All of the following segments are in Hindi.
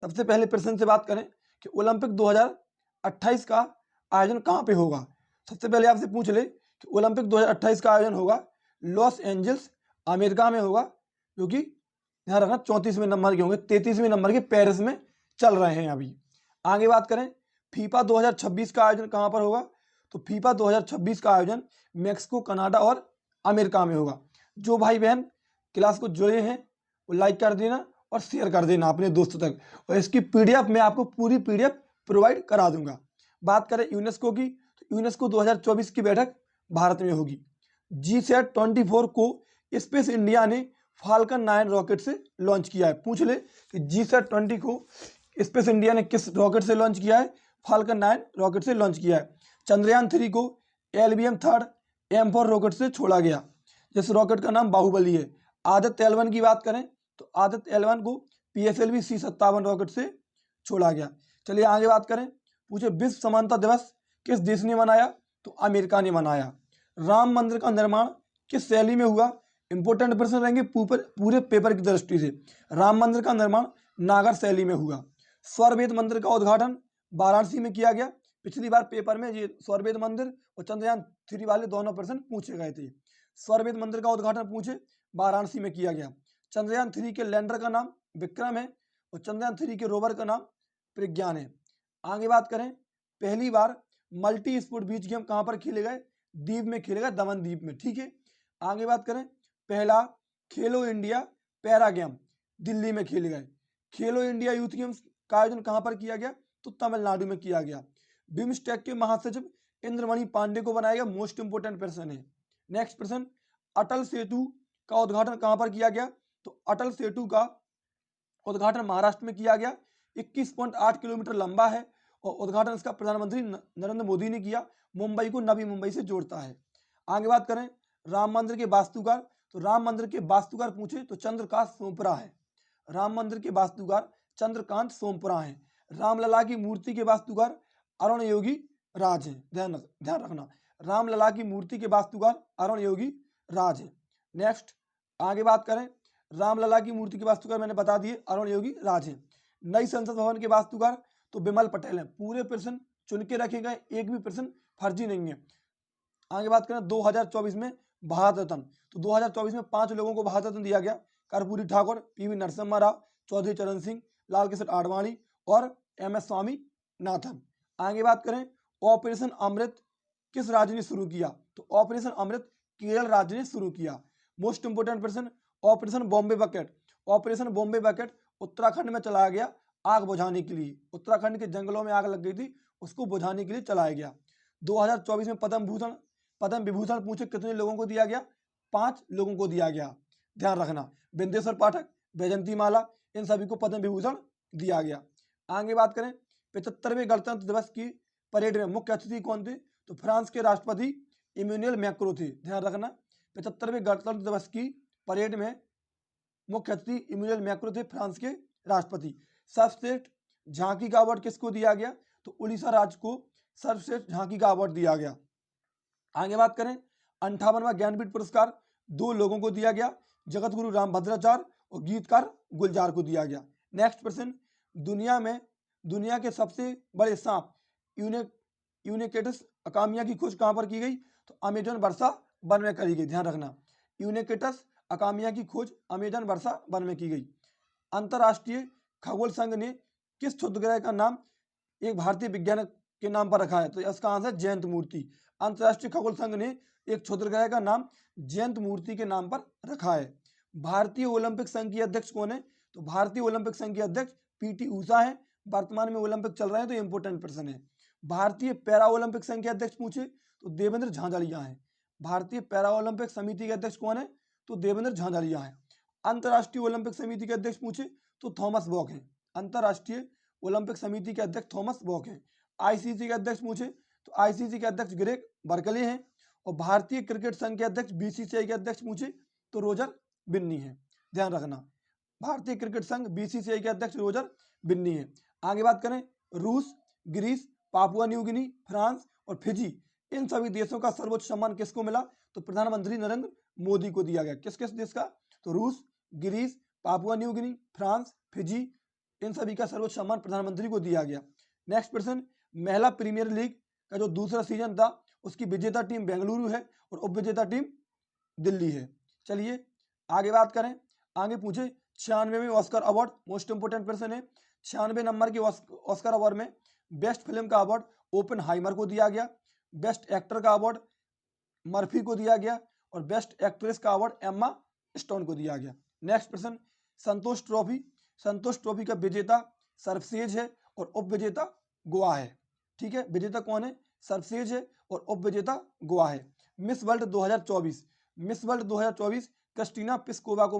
सबसे पहले प्रश्न से बात करें कि ओलंपिक 2028 का आयोजन कहाँ पे होगा। सबसे पहले आपसे पूछ ले कि ओलंपिक 2028 का आयोजन होगा लॉस एंजल्स अमेरिका में होगा, जो कि ध्यान रखना 34वें नंबर के होंगे, 33वें नंबर के पेरिस में चल रहे हैं अभी। आगे बात करें फीफा 2026 का आयोजन कहाँ पर होगा, तो फीफा 2026 का आयोजन मैक्सिको, कनाडा और अमेरिका में होगा। जो भाई बहन क्लास को जुड़े हैं वो लाइक कर देना और शेयर कर देना अपने दोस्तों तक, और इसकी पीडीएफ मैं आपको पूरी पीडीएफ प्रोवाइड करा दूंगा। बात करें यूनेस्को की, तो यूनेस्को 2024 की बैठक भारत में होगी। G-SAT-24 को स्पेस इंडिया ने फाल्कन 9 रॉकेट से लॉन्च किया है। पूछ ले कि G-SAT-20 को स्पेस इंडिया ने किस रॉकेट से लॉन्च किया है, फाल्कन 9 रॉकेट से लॉन्च किया है। चंद्रयान 3 को LBM 3 M4 रॉकेट से छोड़ा गया, जिस रॉकेट का नाम बाहुबली है। आदित्य L1 की बात करें तो आदित्य L1 को PSLV C57 रॉकेट से छोड़ा गया। चलिए आगे बात करें, पूछे विश्व समानता दिवस किस देश ने मनाया, तो अमेरिका ने मनाया। राम मंदिर का निर्माण किस शैली में हुआ, इंपोर्टेंट प्रश्न रहेंगे पूरे पेपर की दृष्टि से। राम मंदिर का निर्माण नागर शैली में हुआ। स्वरवेद मंदिर का उद्घाटन वाराणसी में किया गया। पिछली बार पेपर में ये स्वरवेद मंदिर और चंद्रयान 3 वाले दोनों प्रश्न पूछे गए थे। स्वरवेद मंदिर का उद्घाटन पूछे वाराणसी में किया गया। चंद्रयान 3 के लैंडर का नाम विक्रम है और चंद्रयान 3 के रोवर का नाम प्रज्ञान है। आगे बात करें, पहली बार मल्टी स्पोर्ट बीच गेम कहां पर खेले गए, द्वीप में खेले गए, दमन द्वीप में। ठीक है, आगे बात करें, पहला खेलो इंडिया पैरा गेम दिल्ली में खेले गए। खेलो इंडिया यूथ गेम्स का आयोजन कहां पर किया गया, तो तमिलनाडु में किया गया। बिम्स्टेक के महासचिव इंद्रमणि पांडे को बनाया गया, मोस्ट इंपोर्टेंट पर्सन है। नेक्स्ट प्रश्न, अटल सेतु का उद्घाटन कहां पर किया गया, तो अटल सेतु का उद्घाटन महाराष्ट्र में किया गया। 21.8 किलोमीटर लंबा है और उद्घाटन इसका प्रधानमंत्री नरेंद्र मोदी ने किया। मुंबई को नवी मुंबई से जोड़ता है। आगे बात करें राम मंदिर के वास्तुकार, तो राम मंदिर के वास्तुकार पूछे तो चंद्रकांत सोमपुरा है। राम मंदिर के वास्तुकार चंद्रकांत सोमपुरा है। रामलला की मूर्ति के वास्तुकार अरुण योगी राज है। ध्यान रखना, रामलला की मूर्ति के वास्तुकार अरुण योगी राज है। नेक्स्ट आगे बात करें, रामलला की मूर्ति के वास्तुकार मैंने बता दिए अरुण योगी राज है। नई संसद भवन के वास्तुकार तो बिमल पटेल है। पूरे प्रश्न चुन के रखे गए, एक भी प्रश्न फर्जी नहीं है। आगे बात करें 2024 में भारत रत्न, तो 2024 में 5 लोगों को भारत रत्न दिया गया। कर्पूरी ठाकुर, PV नरसिम्हा राव, चौधरी चरण सिंह, लाल कृष्ण आडवाणी और MS स्वामीनाथन। आगे बात करें ऑपरेशन अमृत किस राज्य ने शुरू किया, तो ऑपरेशन अमृत केरल राज्य ने शुरू किया। मोस्ट इंपोर्टेंट प्रश्न, operation Bombay bucket, operation Bombay bucket Uttarakhand में चलाया गया आग बुझाने के लिए। उत्तराखंड के जंगलों में आग लग गई थी, उसको बुझाने के लिए चलाया गया। 2024 में पद्म विभूषण पूछे कितने लोगों को दिया गया, 5 लोगों को दिया गया। ध्यान रखना, बिंदेश्वर पाठक, वैजंती माला, इन सभी को पद्म विभूषण दिया गया। आगे बात करें 75वें गणतंत्र दिवस की परेड में मुख्य अतिथि कौन थे, तो फ्रांस के राष्ट्रपति इमैनुअल मैक्रों थे। ध्यान रखना, 75वें गणतंत्र दिवस की परेड में मुख्य अतिथि इमैनुअल मैक्रों थे, फ्रांस के राष्ट्रपति। सर्वश्रेष्ठ झांकी का अवार्ड किसको दिया गया, तो उड़ीसा राज्य को सर्वश्रेष्ठ झांकी का अवार्ड दिया गया। आगे बात करें 58वां ज्ञानपीठ पुरस्कार 2 लोगों को दिया गया, जगत गुरु रामभद्राचार्य और गीतकार गुलजार को दिया गया। नेक्स्ट प्रश्न, दुनिया के सबसे बड़े सांप यूनिकेटस अकामिया की खोज कहां पर की गई, तो अमेजन वर्षा वन में करी गई। ध्यान रखना, यूनिकेटस अकामिया की खोज अमेजन वर्षा वन में की गई। अंतरराष्ट्रीय खगोल संघ ने किस क्षुद्र ग्रह का नाम एक भारतीय विज्ञानी के नाम पर रखा है, तो इसका आंसर जयंत मूर्ति। अंतरराष्ट्रीय खगोल संघ ने एक क्षुद्र ग्रह का नाम जयंत मूर्ति के नाम पर रखा है। भारतीय ओलंपिक संघ के अध्यक्ष कौन है, तो भारतीय ओलंपिक संघ के अध्यक्ष PT ऊषा है। वर्तमान में ओलंपिक चल रहे हैं तो इंपोर्टेंट प्रश्न है। भारतीय पैरा ओलंपिक संघ के अध्यक्ष पूछे तो देवेंद्र झांझालिया है। भारतीय पैरा ओलंपिक समिति के अध्यक्ष कौन है, तो देवेंद्र झांझालिया है। अंतरराष्ट्रीय ओलंपिक समिति के अध्यक्ष पूछे तो थॉमस बॉक है। अंतरराष्ट्रीय ओलंपिक समिति के अध्यक्ष थॉमस बॉक है। ICC के अध्यक्ष पूछे तो ICC के अध्यक्ष ग्रेग बर्कले हैं। और भारतीय क्रिकेट संघ के अध्यक्ष BCCI के अध्यक्ष पूछे तो रोजर बिन्नी है। ध्यान रखना, भारतीय क्रिकेट संघ BCCI के अध्यक्ष रोजर बिन्नी है। आगे बात करें रूस, Greece, Papua New Guinea, France और फिजी, इन सभी देशों का सर्वोच्च सम्मान किसको मिला, तो प्रधानमंत्री नरेंद्र मोदी को दिया गया। किस किस देश का, तो रूस, Greece, Papua New Guinea, France, Fiji इन सभी का सर्वोच्च सम्मान प्रधानमंत्री को दिया गया। नेक्स्ट प्रश्न, महिला प्रीमियर लीग का जो दूसरा सीजन था उसकी विजेता टीम बेंगलुरु है और उपविजेता टीम दिल्ली है। चलिए आगे बात करें। आगे पूछे 96वें ऑस्कर अवार्ड, मोस्ट इंपोर्टेंट प्रश्न है। 96 नंबर के ऑस्कर अवार्ड में बेस्ट फिल्म का अवार्ड ओपेनहाइमर को दिया गया, बेस्ट एक्टर का अवार्ड मर्फी को दिया गया और बेस्ट एक्ट्रेस का अवार्ड एम्मा स्टोन को दिया गया। नेक्स्ट प्रश्न, संतोष ट्रॉफी का विजेता सर्फसेज है और उपविजेता गोवा है। ठीक है, विजेता कौन है? सर्फसेज है और उपविजेता गोवा है। मिस वर्ल्ड 2024 क्रिस्टीना पिस्कोवा को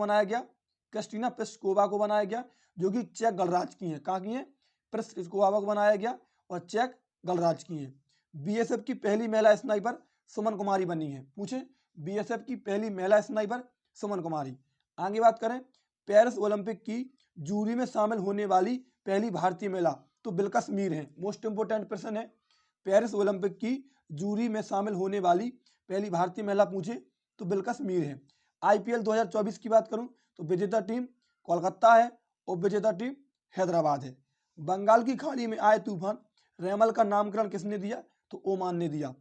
बनाया गया, जो कि चेक गणराज्य की है। कहाँ की है? पिस्कोवा को बनाया गया और चेक गणराज्य की है। बीएसएफ की पहली महिला स्नाइपर सुमन कुमारी बनी है। पूछे बीएसएफ की पहली महिला स्नाइपर सुमन कुमारी। आगे बात करें, पेरिस ओलंपिक की जूरी में शामिल होने वाली पहली भारतीय महिला, तो बिल्किस मीर है। मोस्ट इंपोर्टेंट प्रश्न है, पेरिस ओलंपिक की जूरी में शामिल होने वाली पहली भारतीय महिला पूछे तो बिल्किस मीर है। आईपीएल 2024 की बात करूं तो विजेता टीम कोलकाता है, उपविजेता टीम हैदराबाद है। बंगाल की खाड़ी में आए तूफान रैमल का नामकरण किसने दिया? तो ओमान ने दिया।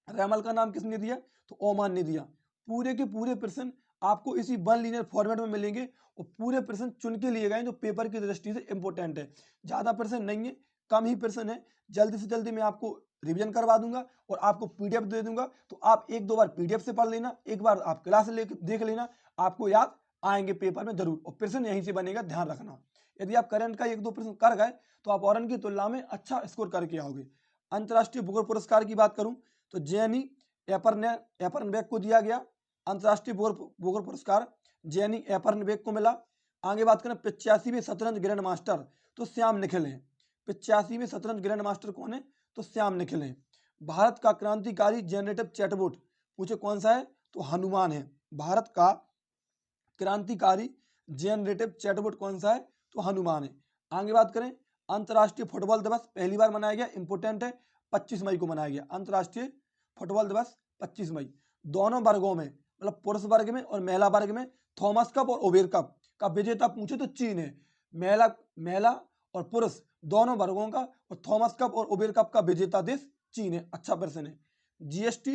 रैमल का नाम किसने दिया? तो ओमान ने दिया। पूरे के पूरे प्रश्न आपको इसी वन लीनियर फॉर्मेट में मिलेंगे और पूरे प्रश्न चुन के लिए गए जो पेपर की दृष्टि से इंपॉर्टेंट है। ज्यादा प्रश्न नहीं है, कम ही प्रश्न है। जल्दी से जल्दी मैं आपको रिवीजन करवा दूंगा और आपको पीडीएफ दे दूंगा, तो आप एक दो बार पीडीएफ से पढ़ लेना, एक बार आप क्लास लेकर देख लेना, आपको याद आएंगे पेपर में जरूर। और प्रश्न यहीं से बनेगा, ध्यान रखना। यदि आप करंट का एक दो प्रश्न कर गए तो आप औरन की तुलना में अच्छा स्कोर करके आओगे। अंतर्राष्ट्रीय बुकर पुरस्कार की बात करूं तो जेनी एपरनबेक को दिया गया अंतर्राष्ट्रीय बुकर पुरस्कार, जेनी एपरनबेक को मिला। आगे बात करें 85वें शतरंज ग्रैंड मास्टर, तो श्याम निखिल हैं। 85वें शतरंज ग्रैंड मास्टर कौन है? तो श्याम निखिल हैं। भारत का क्रांतिकारी जनरेटिव चैटबॉट पूछे कौन सा है? तो हनुमान है। भारत का क्रांतिकारी जनरेटिव चैटबॉट कौन सा है? तो हनुमान है। आगे बात करें, अंतर्राष्ट्रीय फुटबॉल दिवस पहली बार मनाया गया, इंपोर्टेंट है, 25 मई को मनाया गया। अंतर्राष्ट्रीय फुटबॉल दिवस 25 मई। दोनों वर्गों में, मतलब पुरुष वर्ग में और महिला वर्ग में, थॉमस कप और ओबेर कप का विजेता पूछे तो चीन है। महिला और पुरुष दोनों वर्गों का और थॉमस कप और ओबेर कप का विजेता देश चीन है। अच्छा प्रश्न है। जीएसटी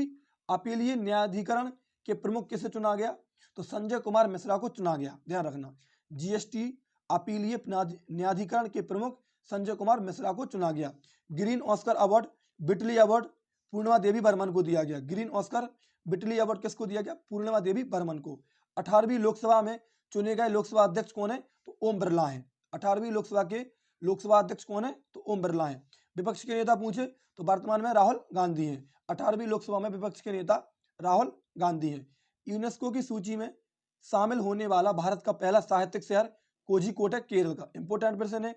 अपीलीय न्यायाधिकरण के प्रमुख किसे चुना गया? तो संजय कुमार मिश्रा को चुना गया, ध्यान रखना। जीएसटी अपीलीय न्यायाधिकरण के प्रमुख संजय कुमार मिश्रा को चुना गया। Green Oscar award Whitley award Purnima Devi Barman को दिया गया। ग्रीन ऑस्कर बिटली अवार्ड किसको दिया गया? पूर्णिमा देवी बर्मन को। 18वीं लोकसभा में चुने गए लोकसभा अध्यक्ष कौन है? तो ओम बिरला है। 18वीं लोकसभा के लोकसभा अध्यक्ष कौन है? तो ओम बिरला है। विपक्ष के नेता पूछे तो वर्तमान में राहुल गांधी हैं। 18वीं लोकसभा में विपक्ष के नेता राहुल गांधी हैं। यूनेस्को की सूची में शामिल होने वाला भारत का पहला साहित्यिक शहर कोझिकोड है, केरल का। इंपोर्टेंट प्रश्न है,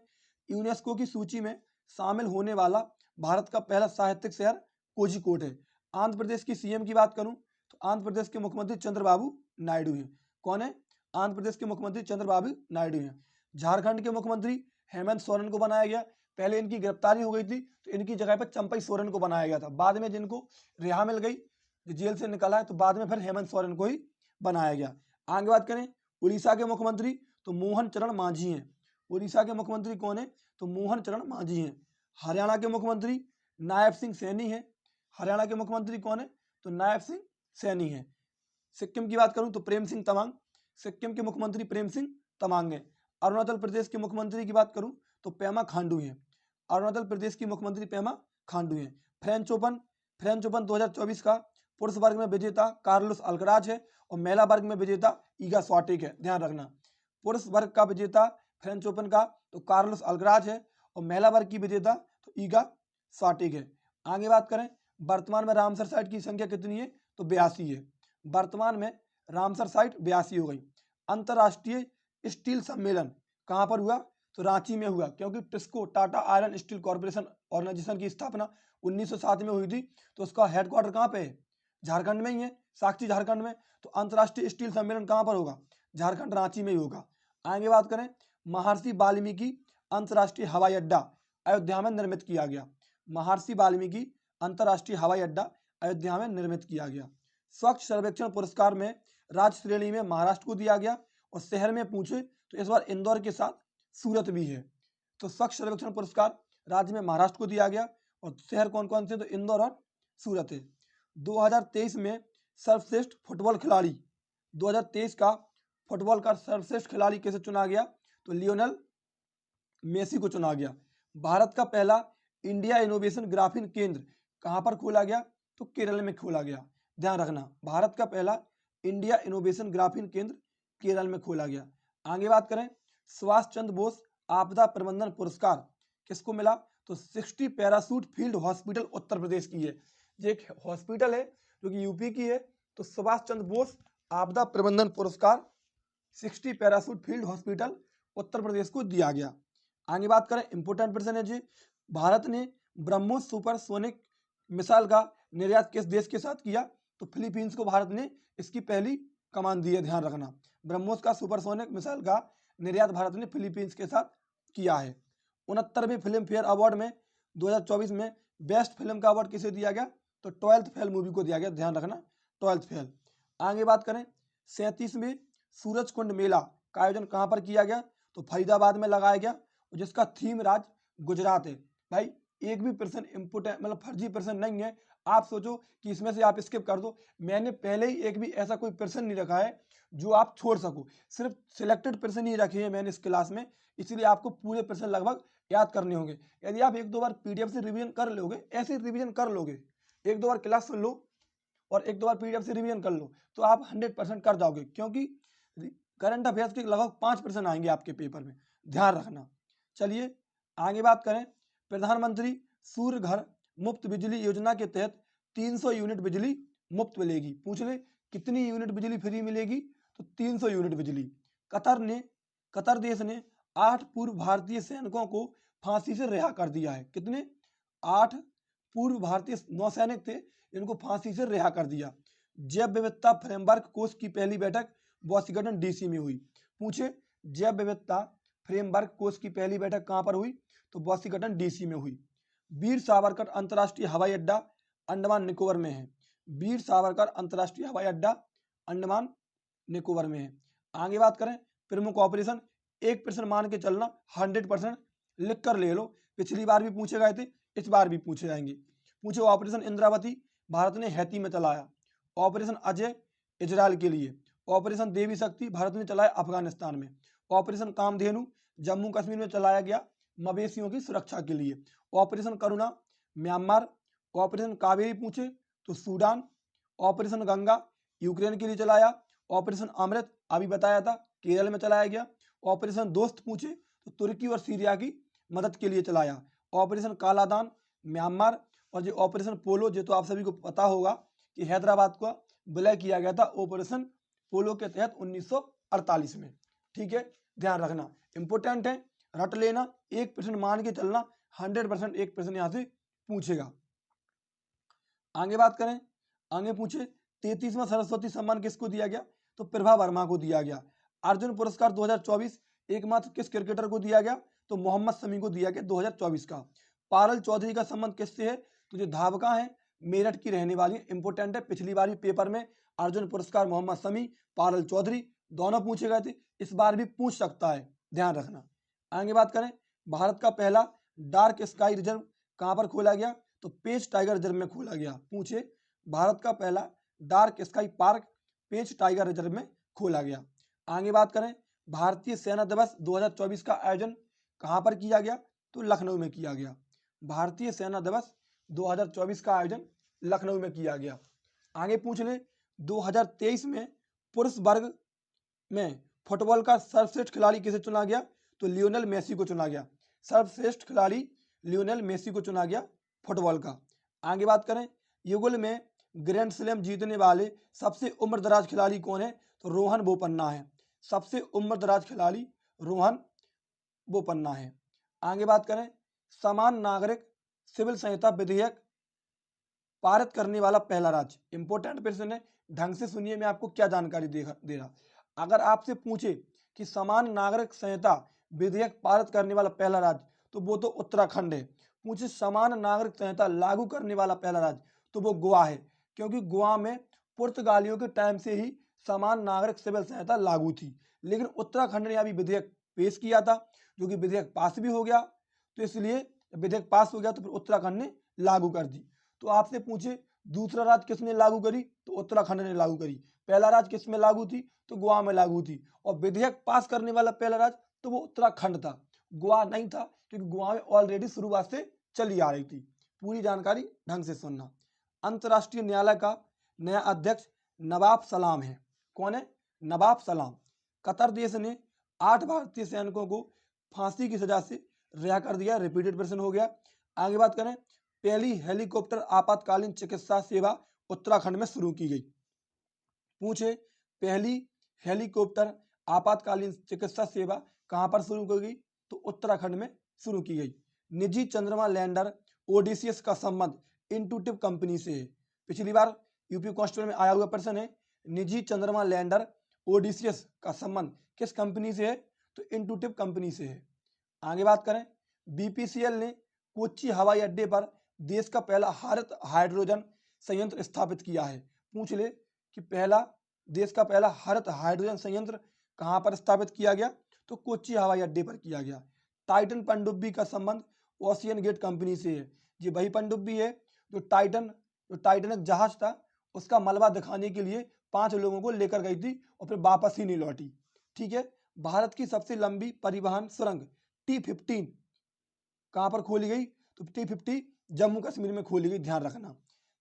यूनेस्को की सूची में शामिल होने वाला भारत का पहला साहित्यिक शहर कोझिकोड है। आंध्र प्रदेश की सीएम की बात करूं तो आंध्र प्रदेश के मुख्यमंत्री चंद्रबाबू नायडू हैं। कौन है? आंध्र प्रदेश के मुख्यमंत्री चंद्रबाबू नायडू हैं। झारखंड के मुख्यमंत्री हेमंत सोरेन को बनाया गया। पहले इनकी गिरफ्तारी हो गई थी तो इनकी जगह पर चंपई सोरेन को बनाया गया था। बाद में जिनको रिहा मिल गई, जेल से निकला है, तो बाद में फिर हेमंत सोरेन को ही बनाया गया। आगे बात करें, उड़ीसा के मुख्यमंत्री तो मोहन चरण मांझी हैं। उड़ीसा के मुख्यमंत्री कौन है? तो मोहन चरण मांझी हैं। हरियाणा के मुख्यमंत्री नायब सिंह सैनी है। हरियाणा के मुख्यमंत्री कौन है? तो नायब सिंह सैनी है। सिक्किम की बात करूं तो प्रेम सिंह तमांग, सिक्किम के मुख्यमंत्री प्रेम सिंह तमांग है। अरुणाचल प्रदेश के मुख्यमंत्री की बात करूं तो पेमा खांडू हैं। अरुणाचल प्रदेश की मुख्यमंत्री पेमा खांडू हैं। फ्रेंच ओपन 2024 का पुरुष वर्ग में विजेता कार्लोस अल्कराज है और महिला वर्ग में विजेता ईगा स्वाटेक है, ध्यान रखना। पुरुष वर्ग का विजेता फ्रेंच ओपन का तो कार्लोस अल्कराज है और महिला वर्ग की विजेता तो ईगा स्वाटेक है। आगे बात करें, वर्तमान में रामसर साइट की संख्या कितनी है? तो 82 है। वर्तमान में रामसर साइट 82 हो गई। अंतरराष्ट्रीय स्टील सम्मेलन कहां पर हुआ? तो रांची में हुआ, क्योंकि TISCO Tata iron steel corporation organisation की स्थापना 1907 में हुई थी, तो उसका हेडक्वार्टर कहां पे है? झारखंड में ही है, साक्षी झारखंड में। तो अंतरराष्ट्रीय स्टील सम्मेलन कहां पर होगा? झारखंड, रांची में ही होगा। आगे बात करें, महर्षि वाल्मीकि अंतरराष्ट्रीय हवाई अड्डा अयोध्या में निर्मित किया गया। महर्षि वाल्मीकि अंतरराष्ट्रीय हवाई अड्डा अयोध्या में निर्मित किया गया। स्वच्छ सर्वेक्षण पुरस्कार में राज्य श्रेणी में महाराष्ट्र को दिया गया और शहर में पूछे तो इस बार इंदौर के साथ सूरत भी है। तो स्वच्छ सर्वेक्षण पुरस्कार राज्य में महाराष्ट्र को दिया गया और शहर कौन कौन से, तो इंदौर और सूरत है। 2023 में सर्वश्रेष्ठ फुटबॉल खिलाड़ी, 2023 का फुटबॉल का सर्वश्रेष्ठ खिलाड़ी किसे चुना गया, तो लियोनेल मेसी को चुना गया। भारत का पहला इंडिया इनोवेशन ग्राफीन केंद्र कहां पर खोला गया, तो केरल में खोला गया। ध्यान रखना, भारत का पहला इंडिया इनोवेशन ग्राफीन केंद्र केरल में खोला गया। आगे बात करें, सुभाष चंद्र बोस आपदा प्रबंधन पुरस्कार किसको मिला, तो 60 parachute field hospital Uttar Pradesh की है। ये एक हॉस्पिटल है जो कि यूपी की है। तो सुभाष चंद्र बोस आपदा प्रबंधन पुरस्कार 60 parachute field hospital Uttar Pradesh को दिया गया। आगे बात करें, इंपोर्टेंट प्रश्न है जी, भारत ने ब्रह्मोस सुपरसोनिक मिसाइल का निर्यात किस देश के साथ किया, तो फिलीपींस को भारत ने इसकी पहली कमान दी है। ध्यान रखना, ब्रह्मोस का सुपरसोनिक मिसाइल का निर्यात भारत ने फिलीपींस के साथ किया है। 69वें फिल्म फेयर अवार्ड में 2024 में बेस्ट फिल्म का अवार्ड किसे दिया गया, तो 12th फेल मूवी को दिया गया। ध्यान रखना, 12th फेल। आगे बात करें, 37वें सूरज कुंड मेला का आयोजन कहां पर किया गया, तो फरीदाबाद में लगाया गया, जिसका थीम राज्य गुजरात है। भाई एक भी पर्सन इम्पोर्टेंट मतलब फर्जी पर्सन नहीं है। आप सोचो कि इसमें से आप स्किप कर दो, मैंने पहले ही एक भी ऐसा कोई पर्सन नहीं रखा है जो आप छोड़ सको, सिर्फ सिलेक्टेड पर्सन ही रखे हैं मैंने इस क्लास में, इसीलिए आपको पूरे पर्सन लगभग याद करने होंगे। यदि आप एक दो बार पीडीएफ से रिवीजन कर लोगे, ऐसे रिवीजन कर लोगे, एक दो बार क्लास सुन लो और एक दो बार पीडीएफ से रिवीजन कर लो, तो आप 100% कर जाओगे, क्योंकि करंट अफेयर्स के लगभग 5% आएंगे आपके पेपर में। ध्यान रखना। चलिए आगे बात करें, प्रधानमंत्री सूर्य घर मुफ्त बिजली योजना के तहत 300 यूनिट बिजली मुफ्त मिलेगी। पूछ ले कितनी यूनिट बिजली फ्री मिलेगी, तो 300 यूनिट बिजली। कतर देश ने 8 पूर्व भारतीय सैनिकों को फांसी से रिहा कर दिया है। कितने, 8 पूर्व भारतीय नौसैनिक थे, इनको फांसी से रिहा कर दिया। जैव विविधता फ्रेमवर्क कोष की पहली बैठक वाशिंगटन डीसी में हुई। पूछे जैव विविधता फ्रेमवर्क कोष की पहली बैठक कहां पर हुई, तो वाशिंगटन डीसी में हुई। वीर सावरकर अंतर्राष्ट्रीय हवाई अड्डा अंडमान निकोबार में है। वीर सावरकर अंतर्राष्ट्रीय हवाई अड्डा अंडमान निकोबार में है। आगे बात करें, प्रमुख ऑपरेशन, एक प्रश्न मान के चलना, 100% लिख कर ले लो। पिछली बार भी पूछे गए थे, इस बार भी पूछे जाएंगे। पूछे ऑपरेशन इंद्रावती भारत ने हैती में चलाया। ऑपरेशन अजय इजराइल के लिए। ऑपरेशन देवी शक्ति भारत ने चलाया अफगानिस्तान में। ऑपरेशन कामधेनु जम्मू कश्मीर में चलाया गया मवेशियों की सुरक्षा के लिए। ऑपरेशन करुणा म्यांमार। ऑपरेशन कावेरी पूछे तो सूडान। ऑपरेशन गंगा यूक्रेन के लिए चलाया। ऑपरेशन अमृत अभी बताया था केरल में चलाया गया। ऑपरेशन दोस्त पूछे तो तुर्की और सीरिया की मदद के लिए चलाया। Operation Kaladan Myanmar. और जो ऑपरेशन पोलो, जो तो आप सभी को पता होगा कि हैदराबाद को विलय किया गया था ऑपरेशन पोलो के तहत 1948 में। ठीक है, ध्यान रखना, इंपोर्टेंट है, रट लेना, एक प्रश्न मान के चलना, 100% एक प्रश्न यहां से पूछेगा। आगे बात करें, आगे पूछे 33वां सरस्वती सम्मान किसको दिया गया, तो प्रभा वर्मा को दिया गया। अर्जुन पुरस्कार 2024 एकमात्र किस क्रिकेटर को दिया गया, तो मोहम्मद शमी को दिया गया 2024 का। पारुल चौधरी का संबंध किससे है, तो जो धावका है मेरठ की रहने वाली, इंपोर्टेंट है, पिछली बार भी पेपर में अर्जुन पुरस्कार मोहम्मद शमी पारुल चौधरी दोनों पूछे गए थे, इस बार भी पूछ सकता है, ध्यान रखना। आगे बात करें, भारत का पहला डार्क स्काई रिजर्व कहां पर खोला गया, तो पेंच टाइगर रिजर्व में खोला गया। पूछे भारत का पहला डार्क स्काई पार्क पेंच टाइगर रिजर्व में खोला गया। आगे बात करें, भारतीय सेना दिवस 2024 का आयोजन कहां पर किया गया, तो लखनऊ में किया गया। भारतीय सेना दिवस 2024 का आयोजन लखनऊ में किया गया। आगे पूछ ले, 2023 में पुरुष वर्ग में फुटबॉल का सर्वश्रेष्ठ खिलाड़ी किसे चुना गया, तो लियोनेल मेसी को चुना गया। सर्वश्रेष्ठ खिलाड़ी लियोनेल मेसी को चुना गया फुटबॉल का। आगे बात करें, युगल में ग्रैंड स्लैम जीतने वाले सबसे उम्रदराज खिलाड़ी कौन है, तो रोहन बोपन्ना है। सबसे उम्रदराज खिलाड़ी रोहन बोपन्ना है। आगे बात करें, समान नागरिक सिविल संहिता विधेयक पारित करने वाला पहला राज्य, इंपोर्टेंट प्रश्न है, ढंग से सुनिए, मैं आपको क्या जानकारी दे रहा। अगर आपसे पूछे कि समान नागरिक संहिता विधेयक पारित करने वाला पहला राज्य, तो वो तो उत्तराखंड है। पूछे समान नागरिक संहिता लागू करने वाला पहला राज्य, तो वो गोवा है, क्योंकि गोवा में पुर्तगालियों के टाइम से ही समान नागरिक सिविल संहिता लागू थी। लेकिन उत्तराखंड ने अभी विधेयक पेश किया था, जो कि विधेयक पास भी हो गया। तो इसलिए विधेयक पास हो गया तो फिर उत्तराखंड ने लागू कर दी। तो आपसे पूछे दूसरा राज्य किसने लागू करी, तो उत्तराखंड ने लागू करी। पहला राज्य किस में लागू थी, तो गोवा में लागू थी। और विधेयक पास करने वाला पहला राज्य तो वो उत्तराखंड था, गोवा नहीं था, क्योंकि गोवा में ऑलरेडी शुरुआत से चली आ रही थी। पूरी जानकारी ढंग से सुनना। अंतर्राष्ट्रीय न्यायालय का नया अध्यक्ष नवाब सलाम है। कौन है, नवाब सलाम। कतर देश ने 8 भारतीय सैनिकों को फांसी की सजा से रिहा कर दिया, रिपीटेड प्रश्न हो गया। आगे बात करें, पहली हेलीकॉप्टर आपातकालीन चिकित्सा सेवा उत्तराखंड में शुरू की गई। पूछे पहली हेलीकॉप्टर आपातकालीन चिकित्सा सेवा कहां पर शुरू की गई, तो उत्तराखंड में शुरू की गई। निजी चंद्रमा लैंडर ओडिसियस का संबंध इंटूटिव कंपनी से है। पिछली बार यूपी कांस्टेबल में आया हुआ प्रश्न है, निजी चंद्रमा लैंडर ओडिसियस का संबंध किस कंपनी से है, तो इंटूटिव कंपनी से है। आगे बात करें, बीपीसीएल ने कोच्चि हवाई अड्डे पर देश का पहला हरित हाइड्रोजन संयंत्र स्थापित किया है। पूछ ले कि देश का पहला हरित हाइड्रोजन संयंत्र कहां पर स्थापित किया गया, तो कोच्चि हवाई अड्डे पर किया गया। टाइटन पनडुब्बी का संबंध ओशियन गेट कंपनी से है। ये वही पनडुब्बी है जो टाइटैनिक जहाज था, उसका मलबा दिखाने के लिए 5 लोगों को लेकर गई थी और फिर वापस ही नहीं लौटी। ठीक है। भारत की सबसे लंबी परिवहन सुरंग T15 कहां पर खोली गई, तो T50 जम्मू कश्मीर में खोली गई, ध्यान रखना।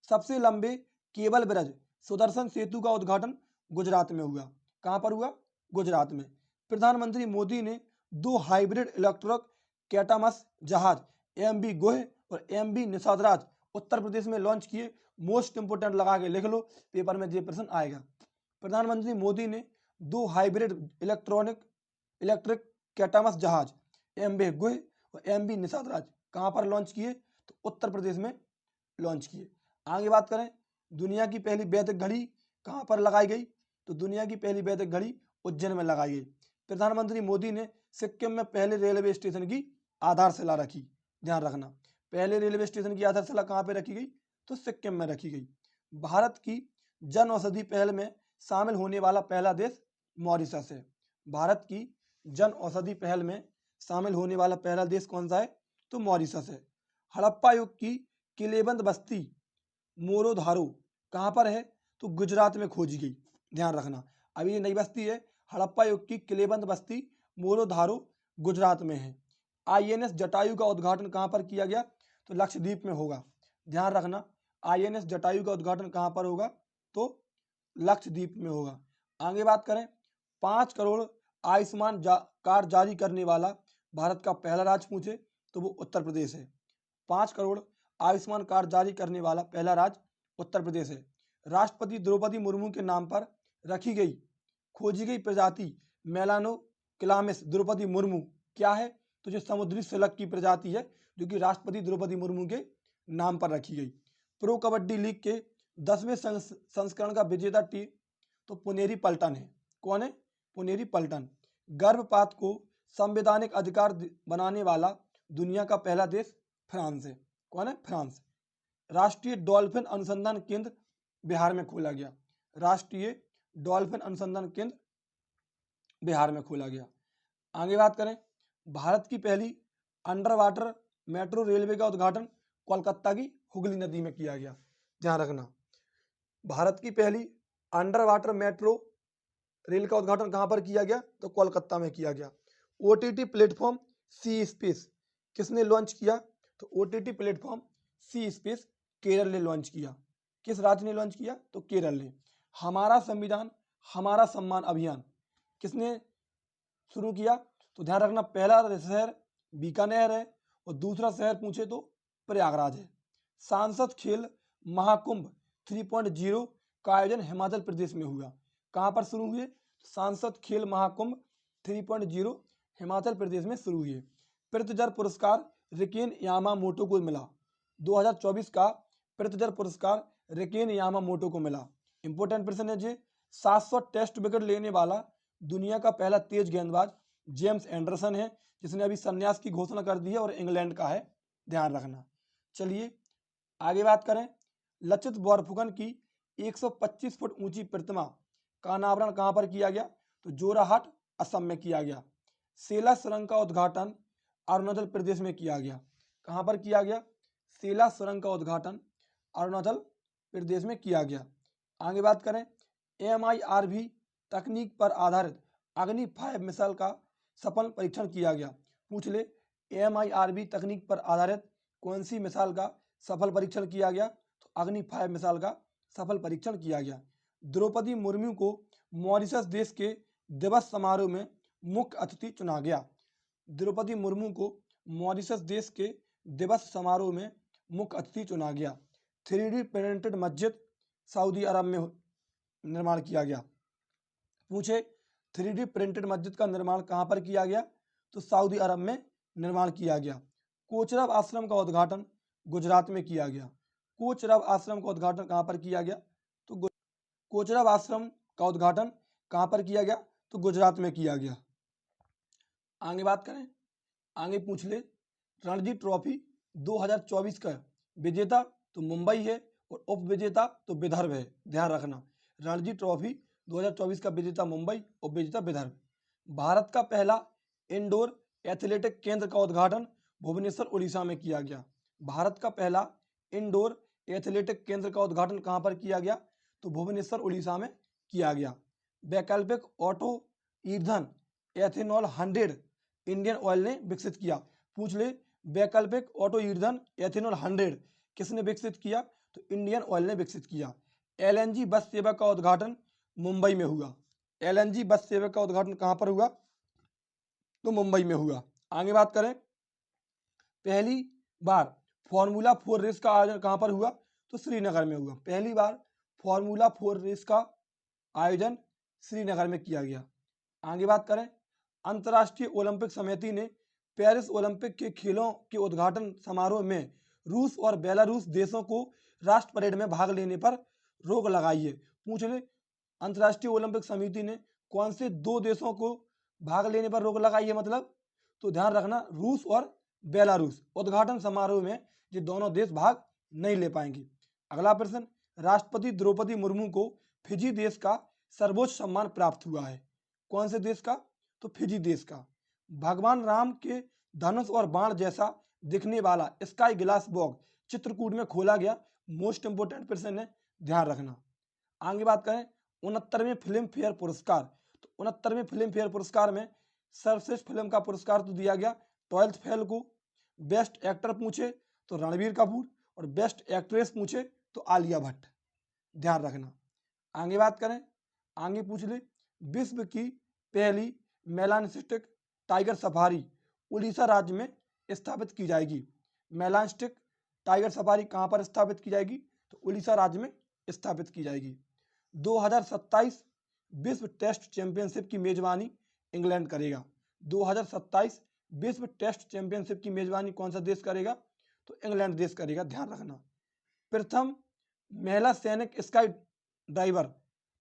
सबसे लंबे केबल ब्रिज सुदर्शन सेतु का उद्घाटन गुजरात में हुआ। कहां पर हुआ, गुजरात में। प्रधानमंत्री मोदी ने 2 हाइब्रिड इलेक्ट्रिक कैटामस जहाज MV गोह और MV निषादराज उत्तर प्रदेश में लॉन्च किए। मोस्ट इंपोर्टेंट लगा के लिख लो, पेपर में ये प्रश्न आएगा। प्रधानमंत्री मोदी ने 2 हाइब्रिड इलेक्ट्रिक कैटामस जहाज MV गोह और MV निषादराज कहां पर लॉन्च किए, तो उत्तर प्रदेश में लॉन्च किए। आगे बात करें, दुनिया की पहली वैदिक घड़ी कहां पर लगाई गई, तो दुनिया की पहली वैदिक घड़ी उज्जैन में लगाई गई। प्रधानमंत्री मोदी ने सिक्किम में पहले रेलवे स्टेशन की आधारशिला रखी, ध्यान रखना। पहले रेलवे स्टेशन की आधारशिला कहां पर रखी गई, तो सिक्किम में रखी गई। भारत की जन औषधि पहल में शामिल होने वाला पहला देश मॉरिशस है। भारत की जन औषधि पहल में शामिल होने वाला पहला देश कौन सा है, तो मॉरिशस है। हड़प्पा युग की किलेबंद बस्ती मोरोधारो कहां पर है, तो गुजरात में खोजी गई, ध्यान रखना। अभी ये नई बस्ती है, हड़प्पा युग की किलेबंद बस्ती मोरोधारो गुजरात में है। INS जटायु का उद्घाटन कहां पर किया गया, तो लक्षद्वीप में होगा, ध्यान रखना। INS जटायु का उद्घाटन कहां पर होगा, तो लक्षद्वीप में होगा। आगे बात करें, 5 करोड़ आयुष्मान कार्ड जारी करने वाला भारत का पहला राज्य पूछे तो वो उत्तर प्रदेश है। 5 करोड़ आयुष्मान कार्ड जारी करने वाला पहला राज्य उत्तर प्रदेश है। राष्ट्रपति द्रौपदी मुर्मू के नाम पर रखी गई खोजी गई प्रजाति मेलानोक्लामिस द्रौपदी मुर्मू क्या है, तो जो समुद्री सिलक की प्रजाति है, जो कि राष्ट्रपति द्रौपदी मुर्मू के नाम पर रखी गई। प्रो कबड्डी लीग के 10वें संस्करण का विजेता टीम तो पुनेरी पल्टन है। कौन है, पुनेरी पल्टन। गर्भपात को संवैधानिक अधिकार बनाने वाला दुनिया का पहला देश फ्रांस है। कौन है, फ्रांस। राष्ट्रीय डॉल्फिन अनुसंधान केंद्र बिहार में खोला गया। राष्ट्रीय डॉल्फिन अनुसंधान केंद्र बिहार में खोला गया। आगे बात करें, भारत की पहली अंडर वाटर मेट्रो रेलवे का उद्घाटन कोलकाता की हुगली नदी में किया गया, ध्यान रखना। भारत की पहली अंडर वाटर मेट्रो रेल का उद्घाटन कहां पर किया गया, तो कोलकाता में किया गया। OTT प्लेटफॉर्म सी स्पेस किसने लॉन्च किया, तो OTT प्लेटफॉर्म सी स्पेस केरल ने लॉन्च किया। किस राज्य ने लॉन्च किया, तो केरल ने। हमारा संविधान हमारा सम्मान अभियान किसने शुरू किया, तो ध्यान रखना पहला शहर बीकानेर है और दूसरा शहर पूछे तो प्रयागराज है। सांसद खेल महाकुंभ 3.0 का आयोजन हिमाचल प्रदेश में हुआ। कहां पर शुरू हुए, सांसद खेल महाकुंभ 3.0 हिमाचल प्रदेश में शुरू हुए। पृथ्वीजर पुरस्कार रिकेन यामामोटो को मिला। 2024 का पृथ्वीजर पुरस्कार रिकेन यामामोटो को मिला। इंपोर्टेंट प्रश्न है जी। 700 टेस्ट विकेट लेने वाला दुनिया का पहला तेज गेंदबाज जेम्स एंडरसन है, जिसने अभी संन्यास की घोषणा कर दी है और इंग्लैंड का है, ध्यान रखना। चलिए आगे बात करें, लचित बोरफुकन की 125 फुट ऊंची प्रतिमा का अनावरण कहां पर किया गया, तो जोराहाट असम में किया गया। सेला सुरंग का उद्घाटन अरुणाचल प्रदेश में किया गया। कहाँ पर किया गया? सेला सुरंग का उद्घाटन अरुणाचल प्रदेश में किया गया। आगे बात करें, MIRV तकनीक पर आधारित अग्नि 5 मिसाइल का सफल परीक्षण किया गया। पूछ ले, MIRV तकनीक पर आधारित कौन सी मिसाइल का सफल परीक्षण किया गया? तो अग्नि 5 मिसाइल का सफल परीक्षण किया गया। द्रौपदी मुर्मू को मॉरिशस देश के दिवस समारोह में मुख्य अतिथि चुना गया। द्रौपदी मुर्मू को मॉरिशस देश के दिवस समारोह में मुख्य अतिथि चुना गया। 3D प्रिंटेड मस्जिद सऊदी अरब में निर्माण किया गया। पूछे, 3D प्रिंटेड मस्जिद का निर्माण कहाँ पर किया गया? तो सऊदी अरब में निर्माण किया गया। कोचरब आश्रम का उद्घाटन गुजरात में किया गया। कोचरब आश्रम का उद्घाटन कहाँ पर किया गया? तो कोचरब आश्रम का उद्घाटन कहाँ पर किया गया? तो गुजरात में किया गया। आगे बात करें, आगे पूछ ले, रणजी ट्रॉफी 2024 का विजेता तो मुंबई है और उप विजेता तो विदर्भ है। ध्यान रखना, रणजी ट्रॉफी 2024 का विजेता मुंबई, उप विजेता विदर्भ। भारत का पहला इंडोर एथलेटिक केंद्र का उद्घाटन भुवनेश्वर उड़ीसा में किया गया। भारत का पहला इंडोर एथलेटिक केंद्र का उद्घाटन कहाँ पर किया गया? तो भुवनेश्वर उड़ीसा में किया गया। वैकल्पिक ऑटो ईंधन एथेनॉल 100 इंडियन ऑयल ने विकसित किया। पूछ ले, वैकल्पिक ऑटो ईंधन एथेनॉल 100 किसने विकसित किया? तो इंडियन ऑयल ने विकसित किया। LNG बस सेवा का उद्घाटन मुंबई में हुआ। LNG बस सेवा का उद्घाटन कहाँ पर हुआ? तो मुंबई में हुआ। आगे बात करें, पहली बार फॉर्मूला 4 रेस का आयोजन कहाँ पर हुआ? तो श्रीनगर में हुआ। पहली बार फॉर्मूला 4 रेस का आयोजन श्रीनगर में किया गया। आगे बात करें, अंतर्राष्ट्रीय ओलंपिक समिति ने पेरिस ओलंपिक के खेलों के उद्घाटन समारोह में रूस और बेलारूस देशों को राष्ट्र परेड में भाग लेने पर रोक लगाई है। पूछ ले, अंतर्राष्ट्रीय ओलंपिक समिति ने कौन से 2 देशों को भाग लेने पर रोक लगाई है? मतलब तो ध्यान रखना, रूस और बेलारूस उद्घाटन समारोह में ये दोनों देश भाग नहीं ले पाएंगे। अगला प्रश्न, राष्ट्रपति द्रौपदी मुर्मू को फिजी देश का सर्वोच्च सम्मान प्राप्त हुआ है। कौन से देश का? तो फिजी देश का। भगवान राम के धनुष और बाण जैसा दिखने वाला स्काई ग्लास बॉक्स चित्रकूट में खोला गया। मोस्ट इंपोर्टेंट प्रश्न है, ध्यान रखना। आगे बात करें, 69वें फिल्म फेयर पुरस्कार। तो 69वें फिल्म फेयर पुरस्कार में सर्वश्रेष्ठ फिल्म का पुरस्कार तो दिया गया 12th फेल को। बेस्ट एक्टर पूछे तो रणबीर कपूर और बेस्ट एक्ट्रेस पूछे तो आलिया भट्ट। ध्यान रखना। आगे बात करें, आगे पूछ ले, विश्व की पहली मेलानिस्टिक टाइगर सफारी उड़ीसा राज्य में स्थापित की जाएगी। मेलानिस्टिक टाइगर सफारी कहां पर स्थापित की जाएगी? तो उड़ीसा राज्य में स्थापित की जाएगी। 2027 विश्व टेस्ट चैंपियनशिप की मेजबानी इंग्लैंड करेगा। 2027 विश्व टेस्ट चैंपियनशिप की मेजबानी कौन सा देश करेगा? तो इंग्लैंड देश करेगा। ध्यान रखना। प्रथम महिला सैनिक स्काई ड्राइवर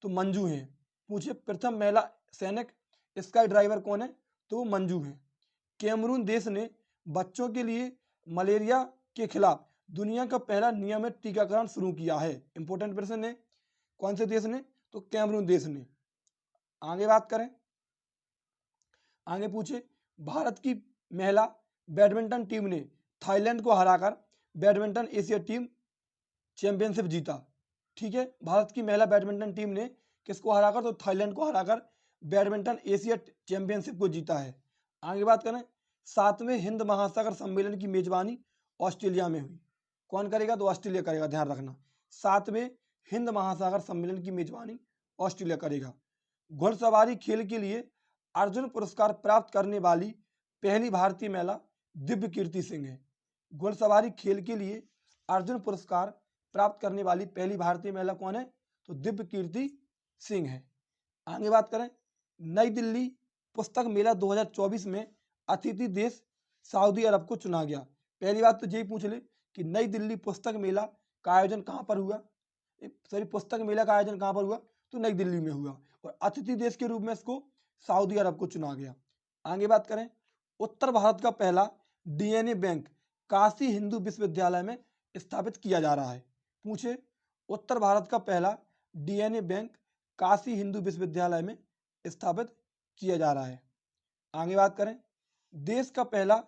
तो मंजू है। पूछे, प्रथम महिला सैनिक स्काई ड्राइवर कौन है? तो वो मंजू है। कैमरून देश ने बच्चों के लिए मलेरिया के खिलाफ दुनिया का पहला नियमित टीकाकरण शुरू किया है। इंपोर्टेंट प्रश्न है, कौन से देश ने? तो कैमरून देश ने। आगे बात करें, आगे पूछे, भारत की महिला बैडमिंटन टीम ने थाईलैंड को हराकर बैडमिंटन एशिया टीम चैंपियनशिप जीता। ठीक है, भारत की महिला बैडमिंटन टीम ने किसको हराकर? तो थाईलैंड को हराकर बैडमिंटन एशिया चैंपियनशिप को जीता है। आगे बात करें, 7वें हिंद महासागर सम्मेलन की मेजबानी ऑस्ट्रेलिया में हुई। कौन करेगा? तो ऑस्ट्रेलिया करेगा। ध्यान रखना, 7वें हिंद महासागर सम्मेलन की मेजबानी ऑस्ट्रेलिया करेगा। घुड़सवारी खेल के लिए अर्जुन पुरस्कार प्राप्त करने वाली पहली भारतीय महिला दिव्य कीर्ति सिंह है। घुड़सवारी खेल के लिए अर्जुन पुरस्कार प्राप्त करने वाली पहली भारतीय महिला कौन है? तो दिव्य कीर्ति सिंह है। आगे बात करें, नई दिल्ली पुस्तक मेला 2024 में अतिथि देश सऊदी अरब को चुना गया। पहली बात तो यही पूछ ले कि नई दिल्ली पुस्तक मेला का आयोजन कहां पर हुआ? पुस्तक मेला का आयोजन कहां पर हुआ? तो नई दिल्ली में हुआ और अतिथि देश के रूप में इसको सऊदी अरब को चुना गया। आगे बात करें, उत्तर भारत का पहला DNA बैंक काशी हिंदू विश्वविद्यालय में स्थापित किया जा रहा है। पूछे, उत्तर भारत का पहला DNA बैंक काशी हिंदू विश्वविद्यालय में स्थापित किया जा रहा है। आगे बात करें, देश का पहला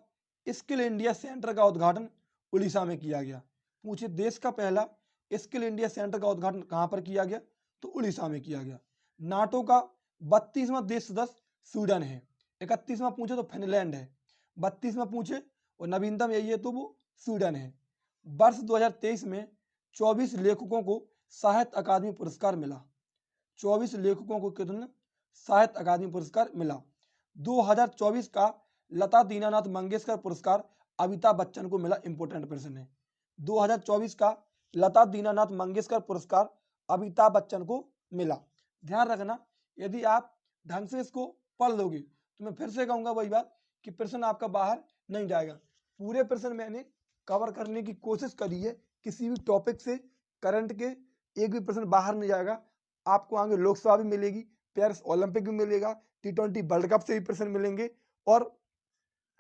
स्किल इंडिया सेंटर का उद्घाटन उड़ीसा में किया गया। पूछे देश का पहला स्किल इंडिया सेंटर का उद्घाटन कहां पर किया गया, तो उड़ीसा में किया गया। नाटो का 32वां देश सदस्य स्वीडन है। 31वां पूछे तो फिनलैंड है। 32वां पूछे और नवीनतम यही है तो वो स्वीडन है। वर्ष 2023 में 24 लेखकों को साहित्य अकादमी पुरस्कार मिला। 24 लेखकों को कितना साहित्य अकादमी पुरस्कार मिला। 2024 का लता दीनानाथ मंगेशकर पुरस्कार अमिताभ बच्चन को मिला। इंपोर्टेंट प्रश्न है। 2024 का लता दीनानाथ मंगेशकर पुरस्कार अमिताभ बच्चन को मिला। ध्यान रखना, यदि आप ढंग से इसको पढ़ लोगे तो मैं फिर से कहूंगा वही बात कि प्रश्न आपका बाहर नहीं जाएगा। पूरे प्रश्न मैंने कवर करने की कोशिश करी है, किसी भी टॉपिक से करंट के एक भी प्रश्न बाहर नहीं जाएगा। आपको आगे लोकसभा भी मिलेगी, पेरिस ओलंपिक भी मिलेगा, T20 वर्ल्ड कप से भी प्रश्न मिलेंगे और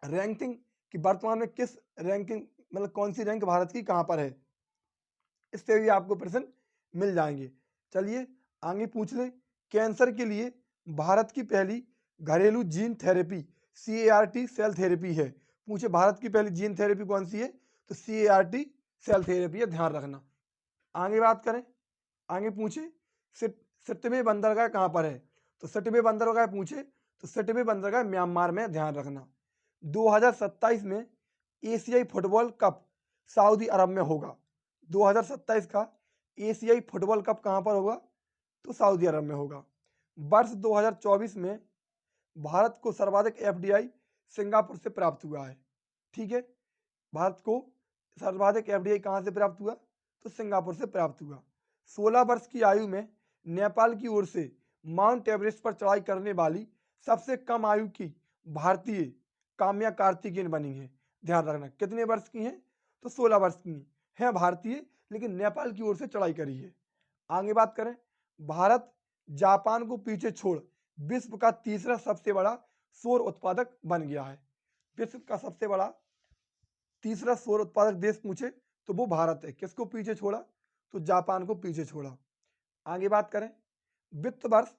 रैंकिंग कि वर्तमान में किस रैंकिंग मतलब कौन सी रैंक भारत की कहां पर है, इससे भी आपको प्रश्न मिल जाएंगे। चलिए आगे पूछ ले, कैंसर के लिए भारत की पहली घरेलू gene therapy CAR-T cell therapy है। पूछे भारत की पहली जीन थेरेपी कौन सी है, तो CAR-T सेल थेरेपी है। ध्यान रखना। आगे बात करें, आगे पूछे सिटवे बंदरगाह कहां पर है, तो सिटवे बंदरगाह पूछे तो सिटवे बंदरगाह म्यांमार में। ध्यान रखना। 2027 में एशियाई फुटबॉल कप सऊदी अरब में होगा। 2027 का एशियाई फुटबॉल कप कहां पर होगा, तो सऊदी अरब में होगा। वर्ष 2024 में भारत को सर्वाधिक FDI सिंगापुर से प्राप्त हुआ है। ठीक है, भारत को सर्वाधिक FDI कहां से प्राप्त हुआ, तो सिंगापुर से प्राप्त हुआ। 16 वर्ष की आयु में नेपाल की ओर से माउंट एवरेस्ट पर चढ़ाई करने वाली सबसे कम आयु की भारतीय काम्या कार्तिकेयन बनी है। ध्यान रखना, कितने वर्ष की हैं, तो 16 वर्ष की है भारतीय, लेकिन नेपाल की ओर से चढ़ाई करी है। आगे बात करें, भारत जापान को पीछे छोड़ विश्व का तीसरा सबसे बड़ा सौर उत्पादक बन गया है। विश्व का सबसे बड़ा तीसरा सौर उत्पादक देश पूछे तो वो भारत है। किसको पीछे छोड़ा, तो जापान को पीछे छोड़ा। आगे बात करें, वित्त वर्ष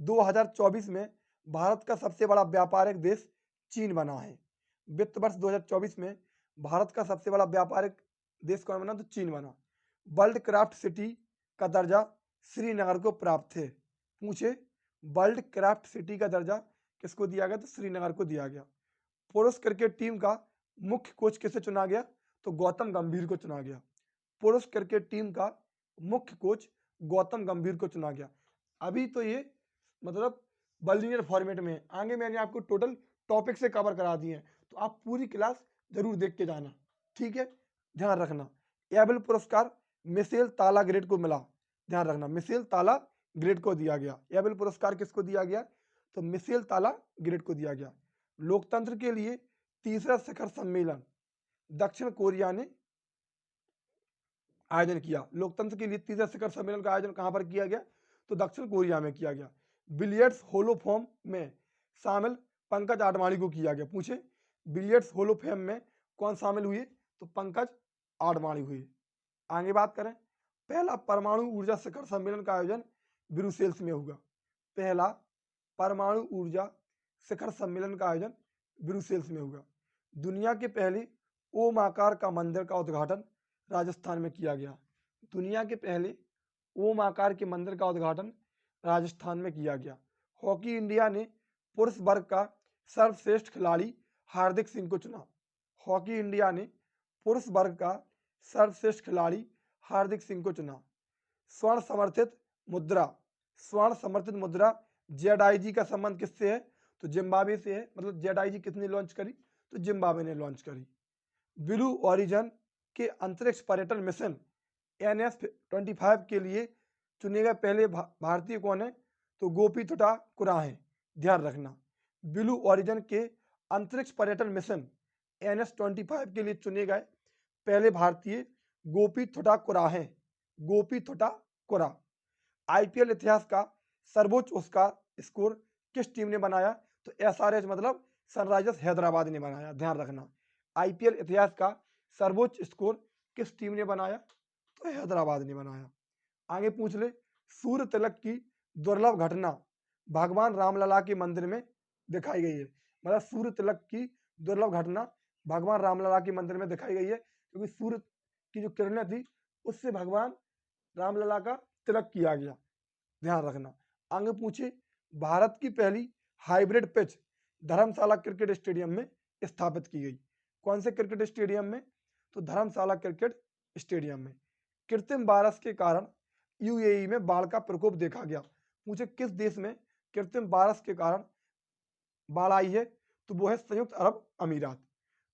2024 में भारत का सबसे बड़ा व्यापारिक देश चीन बना है। वित्त वर्ष 2024 में भारत का सबसे बड़ा व्यापारिक देश कौन बना, तो चीन बना। वर्ल्ड क्राफ्ट सिटी का दर्जा श्रीनगर को प्राप्त है। पूछे वर्ल्ड क्राफ्ट सिटी का दर्जा किसको दिया गया, तो श्रीनगर को दिया गया। पुरुष क्रिकेट टीम का मुख्य कोच किसे चुना गया, तो गौतम गंभीर को चुना गया। पुरुष क्रिकेट टीम का मुख्य कोच गौतम गंभीर को चुना गया। अभी तो ये मतलब बल्लिनियर फॉर्मेट में। आगे मैंने आपको टोटल टॉपिक से कवर करा दिए हैं, तो आप पूरी क्लास जरूर देख के जाना। ठीक है, ध्यान रखना। एबल पुरस्कार मिशेल ताला ग्रेट को मिला। ध्यान रखना, मिशेल ताला ग्रेट को दिया गया। एबल पुरस्कार किसको दिया गया, तो मिशेल ताला ग्रेट को दिया गया। लोकतंत्र के लिए तीसरा शिखर सम्मेलन दक्षिण कोरिया ने आयोजन किया। लोकतंत्र के लिए तीसरा शिखर सम्मेलन का आयोजन कहां पर किया गया, तो दक्षिण कोरिया में किया गया। बिलियर्ड्स हॉल ऑफ फेम में शामिल पंकज आडवाणी को किया गया। पूछे बिलियर्ड्स हॉल ऑफ फेम में कौन शामिल हुए, तो पंकज आडवाणी हुए। आगे बात करें, पहला परमाणु ऊर्जा शिखर सम्मेलन का आयोजन ब्रुसेल्स में होगा। पहला परमाणु ऊर्जा शिखर सम्मेलन का आयोजन ब्रुसेल्स में होगा। दुनिया के पहले ओम आकार का मंदिर का उद्घाटन राजस्थान में किया गया। दुनिया के पहले ओम आकार के मंदिर का उद्घाटन राजस्थान में किया गया। हॉकी इंडिया ने पुरुष वर्ग का सर्वश्रेष्ठ खिलाड़ी हार्दिक सिंह को चुना। हॉकी इंडिया ने पुरुष वर्ग का सर्वश्रेष्ठ खिलाड़ी हार्दिक सिंह को चुना। स्वर्ण समर्थित मुद्रा ZIG का संबंध किससे है, तो जिम्बाब्वे से है। मतलब ZIG किसने लॉन्च करी, तो जिम्बाब्वे ने लॉन्च करी। ब्लू ओरिजिन के अंतरिक्ष पर्यटन मिशन NS-25 के लिए चुने गए पहले भारतीय कौन है, तो गोपी थोटा कुरा है। ध्यान रखना, ब्लू ओरिजिन के अंतरिक्ष पर्यटन मिशन NS-25 के लिए चुने गए पहले भारतीय गोपी थोटा कुरा है। गोपी थोटा कुरा। IPL इतिहास का सर्वोच्च स्कोर किस टीम ने बनाया, तो SRH मतलब सनराइजर्स हैदराबाद ने बनाया। ध्यान रखना, IPL इतिहास का सर्वोच्च स्कोर किस टीम ने बनाया, तो हैदराबाद ने बनाया। आगे पूछ ले, सूर्य तिलक की दुर्लभ घटना भगवान रामलला के मंदिर में दिखाई गई है। मतलब सूर्य तिलक की दुर्लभ घटना भगवान रामलला के मंदिर में दिखाई गई है, क्योंकि सूर्य की जो किरणें थी उससे भगवान रामलला का तिलक किया गया, ध्यान रखना। आगे पूछे, भारत की पहली हाइब्रिड पिच धर्मशाला क्रिकेट स्टेडियम में स्थापित की गई। कौन से क्रिकेट स्टेडियम में? तो धर्मशाला क्रिकेट स्टेडियम में। कृत्रिम बारिश के कारण यूएई में बाढ़ का प्रकोप देखा गया। पूछे किस देश में कृत्रिम बारिश के कारण बाढ़ आई है? तो वो है संयुक्त अरब अमीरात।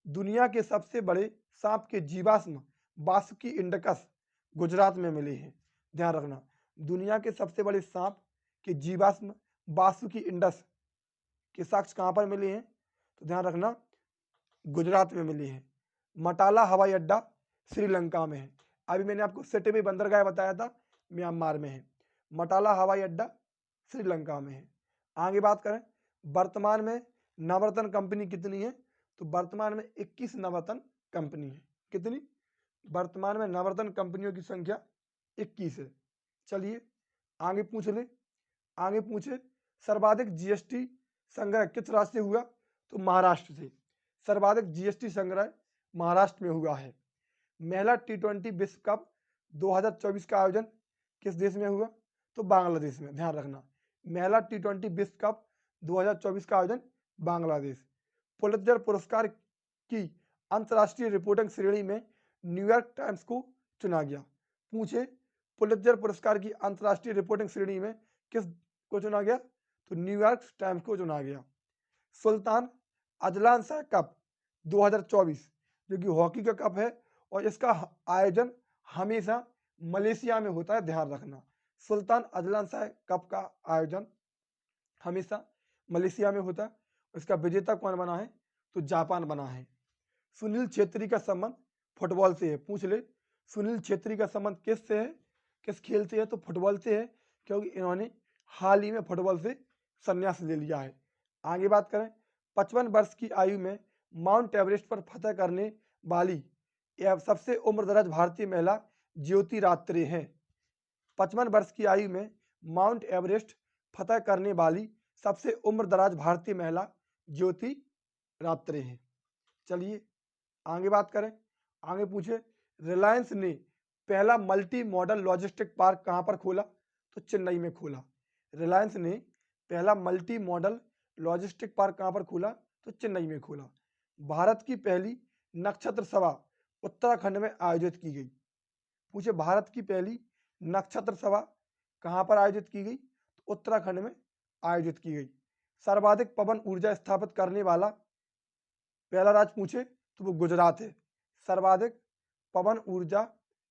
दुनिया के सबसे बड़े सांप के जीवाश्म वासुकी इंडकस गुजरात में मिले हैं, ध्यान रखना। दुनिया के सबसे बड़े सांप के जीवाश्म वासुकी इंडस के साक्ष्य कहां पर मिले हैं? तो ध्यान रखना, गुजरात में मिले हैं। मटाला हवाई अड्डा श्रीलंका में है। अभी मैंने आपको सिटिबे बंदरगाह बताया था, म्यांमार में है। मटाला हवाई अड्डा श्रीलंका में है। आगे बात करें, वर्तमान में नवरत्न कंपनी कितनी है? तो वर्तमान में 21 नवरत्न कंपनी है। कितनी? वर्तमान में नवरत्न कंपनियों की संख्या 21 है। चलिए आगे पूछ ले। आगे पूछे, सर्वाधिक जीएसटी संग्रह किस राज्य से हुआ? तो महाराष्ट्र से। सर्वाधिक जीएसटी संग्रह महाराष्ट्र में हुआ है। महिला टी20 विश्व कप 2024 का आयोजन किस देश में हुआ? तो बांग्लादेश में, ध्यान रखना। महिला टी20 विश्व कप 2024 का आयोजन बांग्लादेश। पुलित्जर पुरस्कार की अंतर्राष्ट्रीय रिपोर्टिंग श्रेणी में न्यूयॉर्क टाइम्स को चुना गया। पूछे, पुलित्जर पुरस्कार की अंतर्राष्ट्रीय रिपोर्टिंग श्रेणी में किस को चुना गया? तो न्यूयॉर्क टाइम्स को चुना गया। सुल्तान अजलान शाह कप 2024 जो कि हॉकी का कप है और इसका आयोजन हमेशा मलेशिया में होता है, ध्यान रखना। सुल्तान अजलान शाह कप का आयोजन हमेशा मलेशिया में होता है। इसका विजेता कौन बना है? तो जापान बना है। सुनील छेत्री का संबंध फुटबॉल से है। पूछ ले, सुनील छेत्री का संबंध किससे है? किस खेल से है? तो फुटबॉल से है, क्योंकि इन्होंने हाल ही में फुटबॉल से संन्यास ले लिया है। आगे बात करें, 55 वर्ष की आयु में माउंट एवरेस्ट पर फतह करने वाली यह सबसे उम्रदराज भारतीय महिला ज्योति रात्रे हैं। 55 वर्ष की आयु में माउंट एवरेस्ट फतह करने वाली सबसे उम्रदराज भारतीय महिला ज्योति रात्रे हैं। चलिए आगे बात करें। आगे पूछे, रिलायंस ने पहला मल्टी मॉडल लॉजिस्टिक पार्क कहां पर खोला? तो चेन्नई में खोला। रिलायंस ने पहला मल्टी मॉडल लॉजिस्टिक पार्क कहां पर खोला? तो चेन्नई में खोला। भारत की पहली नक्षत्र सभा उत्तराखंड में आयोजित की गई। पूछे, भारत की पहली नक्षत्र सभा कहां पर आयोजित की गई? तो उत्तराखंड में आयोजित की गई। सर्वाधिक पवन ऊर्जा स्थापित करने वाला पहला राज्य पूछे तो वो गुजरात है। सर्वाधिक पवन ऊर्जा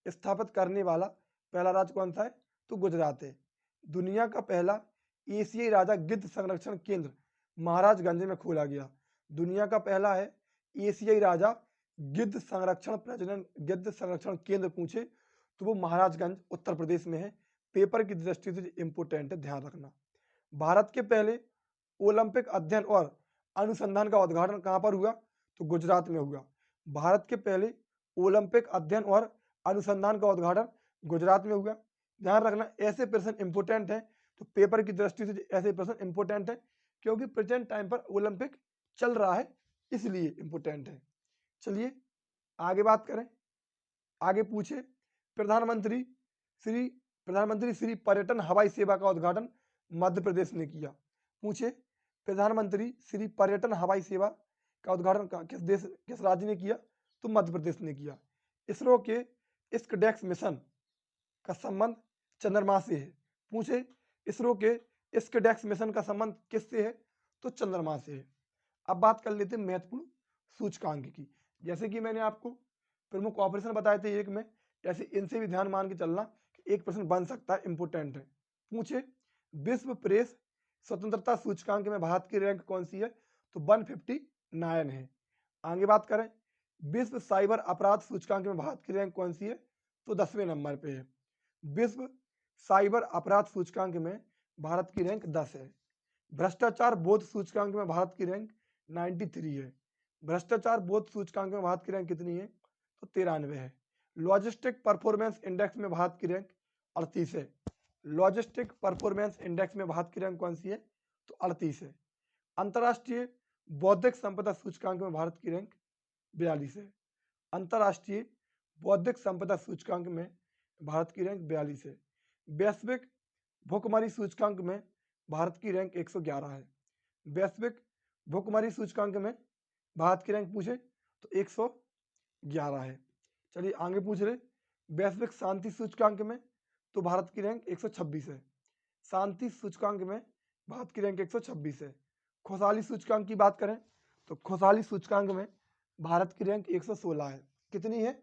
स्थापित करने वाला पहला राज्य कौन सा है? तो गुजरात है। दुनिया का पहला एशियाई राजा गिद्ध संरक्षण केंद्र महाराजगंज में खोला गया। दुनिया का पहला है एशियाई राजा गिद्ध संरक्षण केंद्र पूछे तो वो महाराजगंज उत्तर प्रदेश में है। पेपर की दृष्टि से इंपोर्टेंट है, ध्यान रखना। भारत के पहले ओलंपिक अध्ययन और अनुसंधान का उद्घाटन कहां पर हुआ? तो गुजरात में हुआ। भारत के पहले ओलंपिक अध्ययन और अनुसंधान का उद्घाटन गुजरात में हुआ। ध्यान रखना, ऐसे प्रश्न इंपोर्टेंट है, तो पेपर की दृष्टि से ऐसे प्रश्न इंपोर्टेंट है, क्योंकि प्रेजेंट टाइम पर ओलंपिक चल रहा है, इसलिए इंपोर्टेंट है। चलिए आगे बात करें। आगे पूछे, प्रधानमंत्री श्री पर्यटन हवाई सेवा का उद्घाटन मध्य प्रदेश ने किया। पूछे, प्रधानमंत्री श्री पर्यटन हवाई सेवा का उद्घाटन किस राज्य ने किया? तो मध्य प्रदेश ने किया। इसरो के स्कडेक्स मिशन का संबंध चंद्रमा से है। पूछे, इसरो के स्कडेक्स मिशन का संबंध किससे है? तो चंद्रमा से है। अब बात कर लेते हैं महत्वपूर्ण सूचकांक की। जैसे कि मैंने आपको प्रमुख ऑपरेशन बताए थे एक में, ऐसे इनसे भी ध्यान मान के चलना कि एक प्रश्न बन सकता है, इंपोर्टेंट है। पूछे, विश्व प्रेस स्वतंत्रता सूचकांक में भारत की रैंक कौन सी है? तो 159 है। आगे बात करें, विश्व साइबर अपराध सूचकांक में भारत की रैंक कौन सी है? तो 10वें नंबर पे है। विश्व साइबर अपराध सूचकांक में भारत की रैंक 10 है। भ्रष्टाचार बोध सूचकांक में भारत की रैंक 93 है। भ्रष्टाचार बोध सूचकांक में भारत की रैंक कितनी है? तो 93 है। लॉजिस्टिक परफॉर्मेंस इंडेक्स में भारत की रैंक 38 है। लॉजिस्टिक परफॉर्मेंस इंडेक्स में भारत की रैंक कौन सी है? तो 38 है। अंतर्राष्ट्रीय बौद्धिक संपदा सूचकांक में भारत की रैंक 42 है। अंतर्राष्ट्रीय बौद्धिक संपदा सूचकांक में भारत की रैंक 42 है। वैश्विक भुखमरी सूचकांक में भारत की रैंक 111 है। वैश्विक भुखमरी सूचकांक में भारत की रैंक पूछे तो 111 है। चलिए आगे पूछ रहे वैश्विक शांति सूचकांक में, तो भारत की रैंक 126 है। शांति सूचकांक में भारत की रैंक 126 है। खुशहाली सूचकांक की बात करें तो खुशहाली सूचकांक में भारत की रैंक 116 है। कितनी है?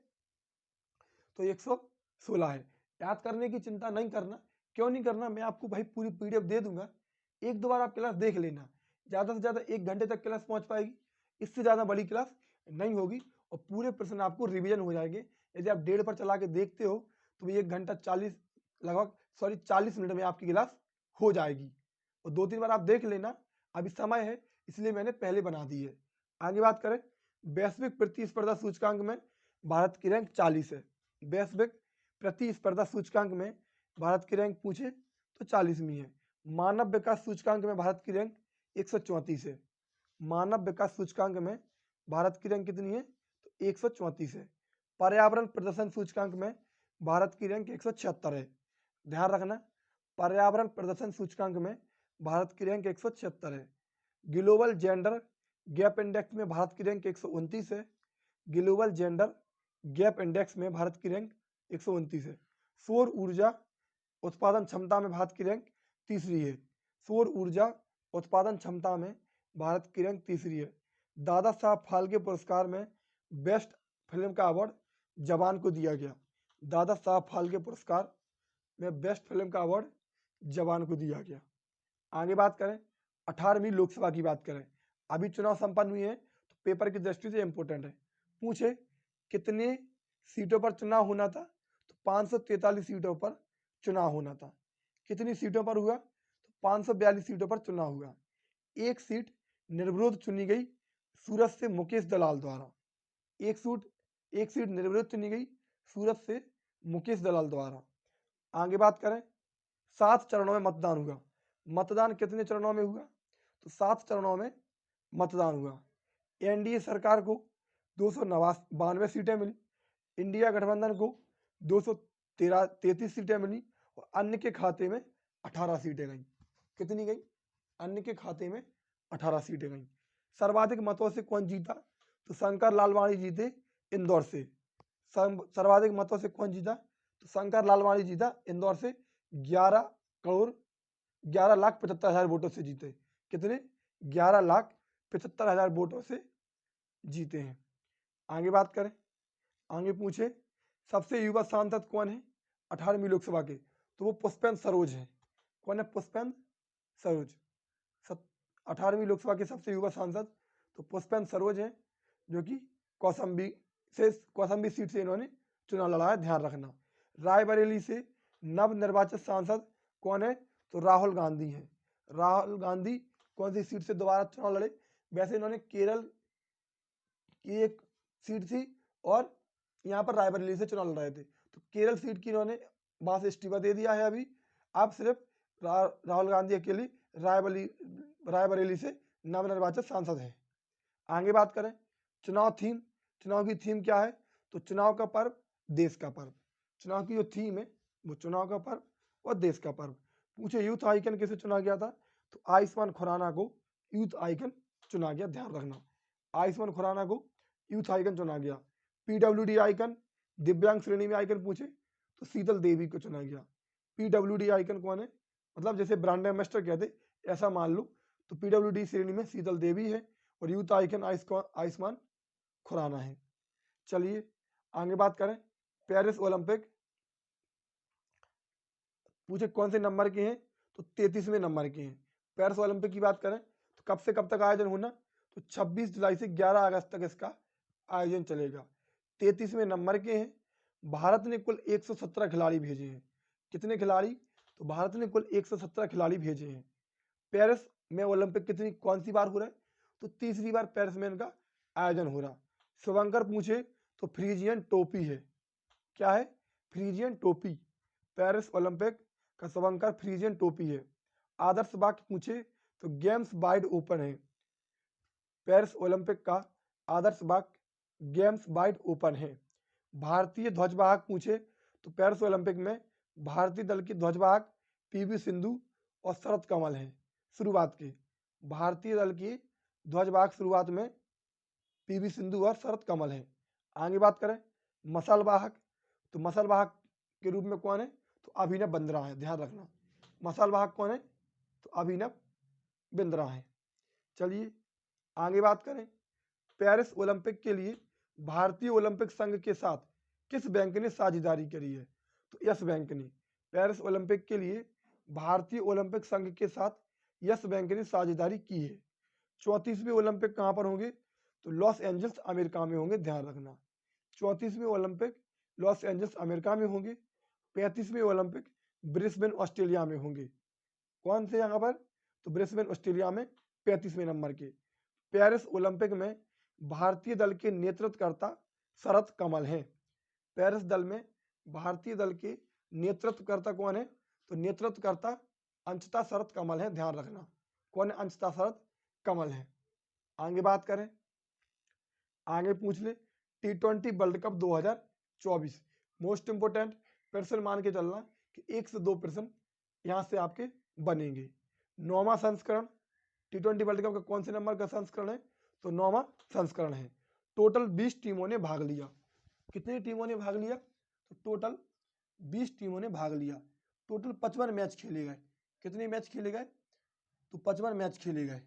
तो 116 है। याद करने की चिंता नहीं करना। क्यों नहीं करना? मैं आपको भाई पूरी पीडीएफ दे दूंगा, एक दो बार आप क्लास देख लेना। ज़्यादा से ज़्यादा 1 घंटे तक क्लास पहुंच पाएगी, इससे ज़्यादा बड़ी क्लास नहीं होगी और पूरे प्रश्न आपको रिवीजन हो जाएंगे। यदि आप 1:30 पर चला के देखते हो तो 1 घंटा 40 मिनट में आपकी क्लास हो जाएगी और 2-3 बार आप देख लेना। अभी समय है इसलिए मैंने पहले बना दी है। आगे बात करें वैश्विक प्रतिस्पर्धा सूचकांक में भारत की रैंक 40 है। वैश्विक प्रतिस्पर्धा सूचकांक में भारत की रैंक पूछे तो 40वीं है। मानव विकास सूचकांक में भारत की रैंक 134 है। मानव विकास सूचकांक में भारत की रैंक कितनी है? तो 134 है। पर्यावरण प्रदर्शन सूचकांक में भारत की रैंक 176 है। ध्यान रखना, पर्यावरण प्रदर्शन सूचकांक में भारत की रैंक 176 है। ग्लोबल जेंडर गैप इंडेक्स में भारत की रैंक 129 है। ग्लोबल जेंडर गैप इंडेक्स में भारत की रैंक 129 है। सौर ऊर्जा उत्पादन क्षमता में भारत की रैंक तीसरी है। सौर ऊर्जा उत्पादन क्षमता में भारत की रैंक तीसरी है। दादा साहब फाल्के पुरस्कार में बेस्ट फिल्म का अवार्ड जवान को दिया गया। दादा साहब फाल्के पुरस्कार में बेस्ट फिल्म का अवार्ड जवान को दिया गया। आगे बात करें 18वीं लोकसभा की बात करें, अभी चुनाव संपन्न हुए हैं तो पेपर की दृष्टि से इंपॉर्टेंट है। पूछे कितने सीटों पर चुनाव होना था? तो 543 सीटों पर चुनाव होना था। कितनी सीटों पर हुआ? तो 542 सीटों पर चुनाव हुआ। एक सीट निर्विरोध चुनी गई सूरत से मुकेश दलाल द्वारा। एक सीट निर्विरोध चुनी गई सूरत से मुकेश दलाल द्वारा। आगे बात करें 7 चरणों में मतदान हुआ। मतदान कितने चरणों में हुआ? तो 7 चरणों में मतदान हुआ। एनडीए सरकार को 292 सीटें मिली। इंडिया गठबंधन को 233 सीटें मिली और अन्य के खाते में 18 सीटें गई। कितनी गई? अन्य के खाते में 18 सीटें गई। सर्वाधिक मतों से कौन जीता? तो शंकर लालवानी जीते इंदौर से। सर्वाधिक मतों से कौन जीता? तो शंकर लालवानी जीता इंदौर से 11,75,000 वोटों से जीते। कितने? 11,75,000 वोटों से जीते हैं। आगे बात करें, आगे पूछे सबसे युवा सांसद कौन है 18वीं लोकसभा के? तो वो पुष्पेंद्र सरोज है। कौन है? पुष्पेंद्र सरोज। 18वीं लोकसभा के सबसे युवा सांसद तो पुष्पेंद्र सरोज हैं, जो कि कौशाम्बी सीट से इन्होंने चुनाव लड़ा है। ध्यान रखना। रायबरेली से नवनिर्वाचित सांसद कौन है? तो राहुल गांधी हैं। राहुल गांधी कौन सी सीट से दोबारा चुनाव लड़े? वैसे इन्होंने केरल की एक सीट थी और यहाँ पर रायबरेली से चुनाव लड़ रहे थे, तो केरल सीट की इन्होंने वहां से इस्तीफा दे दिया है। अभी आप सिर्फ राहुल गांधी अकेली रायबरेली से नवनिर्वाचित सांसद है। आगे बात करें चुनाव थीम। चुनाव की थीम क्या है? तो चुनाव का पर्व देश का पर्व। चुनाव की जो थीम है वो चुनाव का पर्व और देश का पर्व। पूछे यूथ आइकन किसे चुना गया था? तो आयुष्मान खुराना को यूथ आइकन चुना गया। ध्यान रखना, आयुष्मान खुराना को यूथ आइकन चुना गया। पीडब्ल्यूडी आइकन दिव्यांग श्रेणी में आइकन पूछे तो शीतल देवी को चुना गया। पीडब्ल्यूडी आइकन कौन है? मतलब जैसे ब्रांड एम्बेसडर कहते ऐसा मान लो, तो पीडब्ल्यूडी श्रेणी में शीतल देवी है और यूथ आइकन आयुष्मान खुराना है। चलिए आगे बात करें पेरिस ओलंपिक। पूछे कौन से नंबर के हैं? तो 33वें नंबर के हैं। पेरिस ओलंपिक की बात करें तो कब से कब तक आयोजन होना? तो 26 जुलाई से 11 अगस्त तक इसका आयोजन चलेगा। 33वें नंबर के हैं। भारत ने कुल 117 खिलाड़ी भेजे हैं। कितने खिलाड़ी? तो भारत ने कुल 117 खिलाड़ी भेजे हैं। पेरिस में ओलंपिक कौन सी बार हो रहा है? तो तीसरी बार पेरिस में इनका आयोजन हो रहा। शुभंकर पूछे तो फ्रीजियन टोपी है। क्या है? फ्रीजियन टोपी। पेरिस ओलंपिक का शुभंकर फ्रीजियन टोपी है। आदर्श वाक्य पूछे तो गेम्स वाइड ओपन है। पेरिस ओलंपिक का आदर्श वाक्य गेम्स वाइड ओपन है। भारतीय ध्वजवाहक पूछे तो पेरिस ओलंपिक में भारतीय दल की ध्वजवाहक पीवी सिंधु और शरत कमल हैं। शुरुआत के भारतीय दल की ध्वजवाहक शुरुआत में पीवी सिंधु और शरत कमल हैं। आगे बात करें मशाल वाहक, तो मशाल वाहक के रूप में कौन है? तो अभिनव बिंद्रा है। ध्यान रखना, मशाल वाहक कौन है? तो अभिनव बिंद्रा है। चलिए आगे बात करें, पेरिस ओलंपिक के लिए भारतीय ओलंपिक संघ के साथ किस बैंक ने साझेदारी करी है? तो यस बैंक ने। पेरिस ओलंपिक के लिए भारतीय ओलंपिक संघ के साथ यस बैंक ने साझेदारी की है। 34वें ओलंपिक कहां पर होंगे? तो लॉस एंजल्स अमेरिका में होंगे। ध्यान रखना, 34वें ओलंपिक लॉस एंजल्स अमेरिका में होंगे। 35वें ओलंपिक ब्रिस्बेन ऑस्ट्रेलिया में होंगे। कौन से यहाँ पर? तो ब्रिस्बेन ऑस्ट्रेलिया में 35वें नंबर के। पेरिस ओलंपिक में भारतीय दल के नेतृत्वकर्ता शरत कमल हैं। पेरिस दल में भारतीय दल के नेतृत्वकर्ता कौन है? तो नेतृत्वकर्ता अंशतः शरत कमल है। ध्यान रखना, कौन है? अंशतः शरत कमल है। आगे बात करें, आगे पूछ ले T20 world cup 2024 most important प्रश्न मान के चलना कि 1 से 2 प्रश्न यहां से आपके बनेंगे। 9वां संस्करण T20 वर्ल्ड कप का कौन से नंबर का संस्करण है? तो 9वां संस्करण है। टोटल 20 टीमों ने भाग लिया। कितनी टीमों ने भाग लिया? तो टोटल 20 टीमों ने भाग लिया। टोटल 55 मैच खेले गए। कितने मैच खेले गए? तो 55 मैच खेले गए।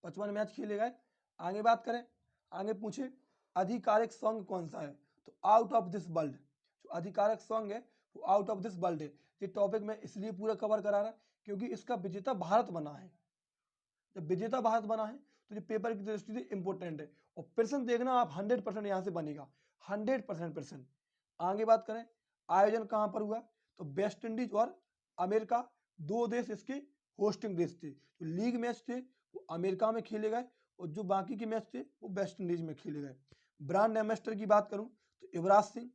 55 मैच खेले गए। आगे बात करें, आगे पूछे आधिकारिक सॉन्ग कौन सा है? तो आउट ऑफ दिस वर्ल्ड। जो आधिकारिक सॉन्ग है वो आउट ऑफ दिस वर्ल्ड है। ये टॉपिक मैं इसलिए पूरा कवर करा रहा क्योंकि इसका विजेता भारत बना है। जब विजेता भारत बना है तो ये पेपर की दृष्टि से इंपॉर्टेंट है। और प्रश्न देखना आप 100% यहाँ से बनेगा, 100% प्रश्न। आगे बात करें, आयोजन कहाँ पर हुआ? तो वेस्ट इंडीज और अमेरिका, दो देश इसके होस्टिंग देश थे। जो लीग मैच थे वो अमेरिका में खेले गए और जो बाकी के मैच थे वो वेस्ट इंडीज में खेले गए। ब्रांड एम्बेसडर की बात करूं तो युवराज सिंह,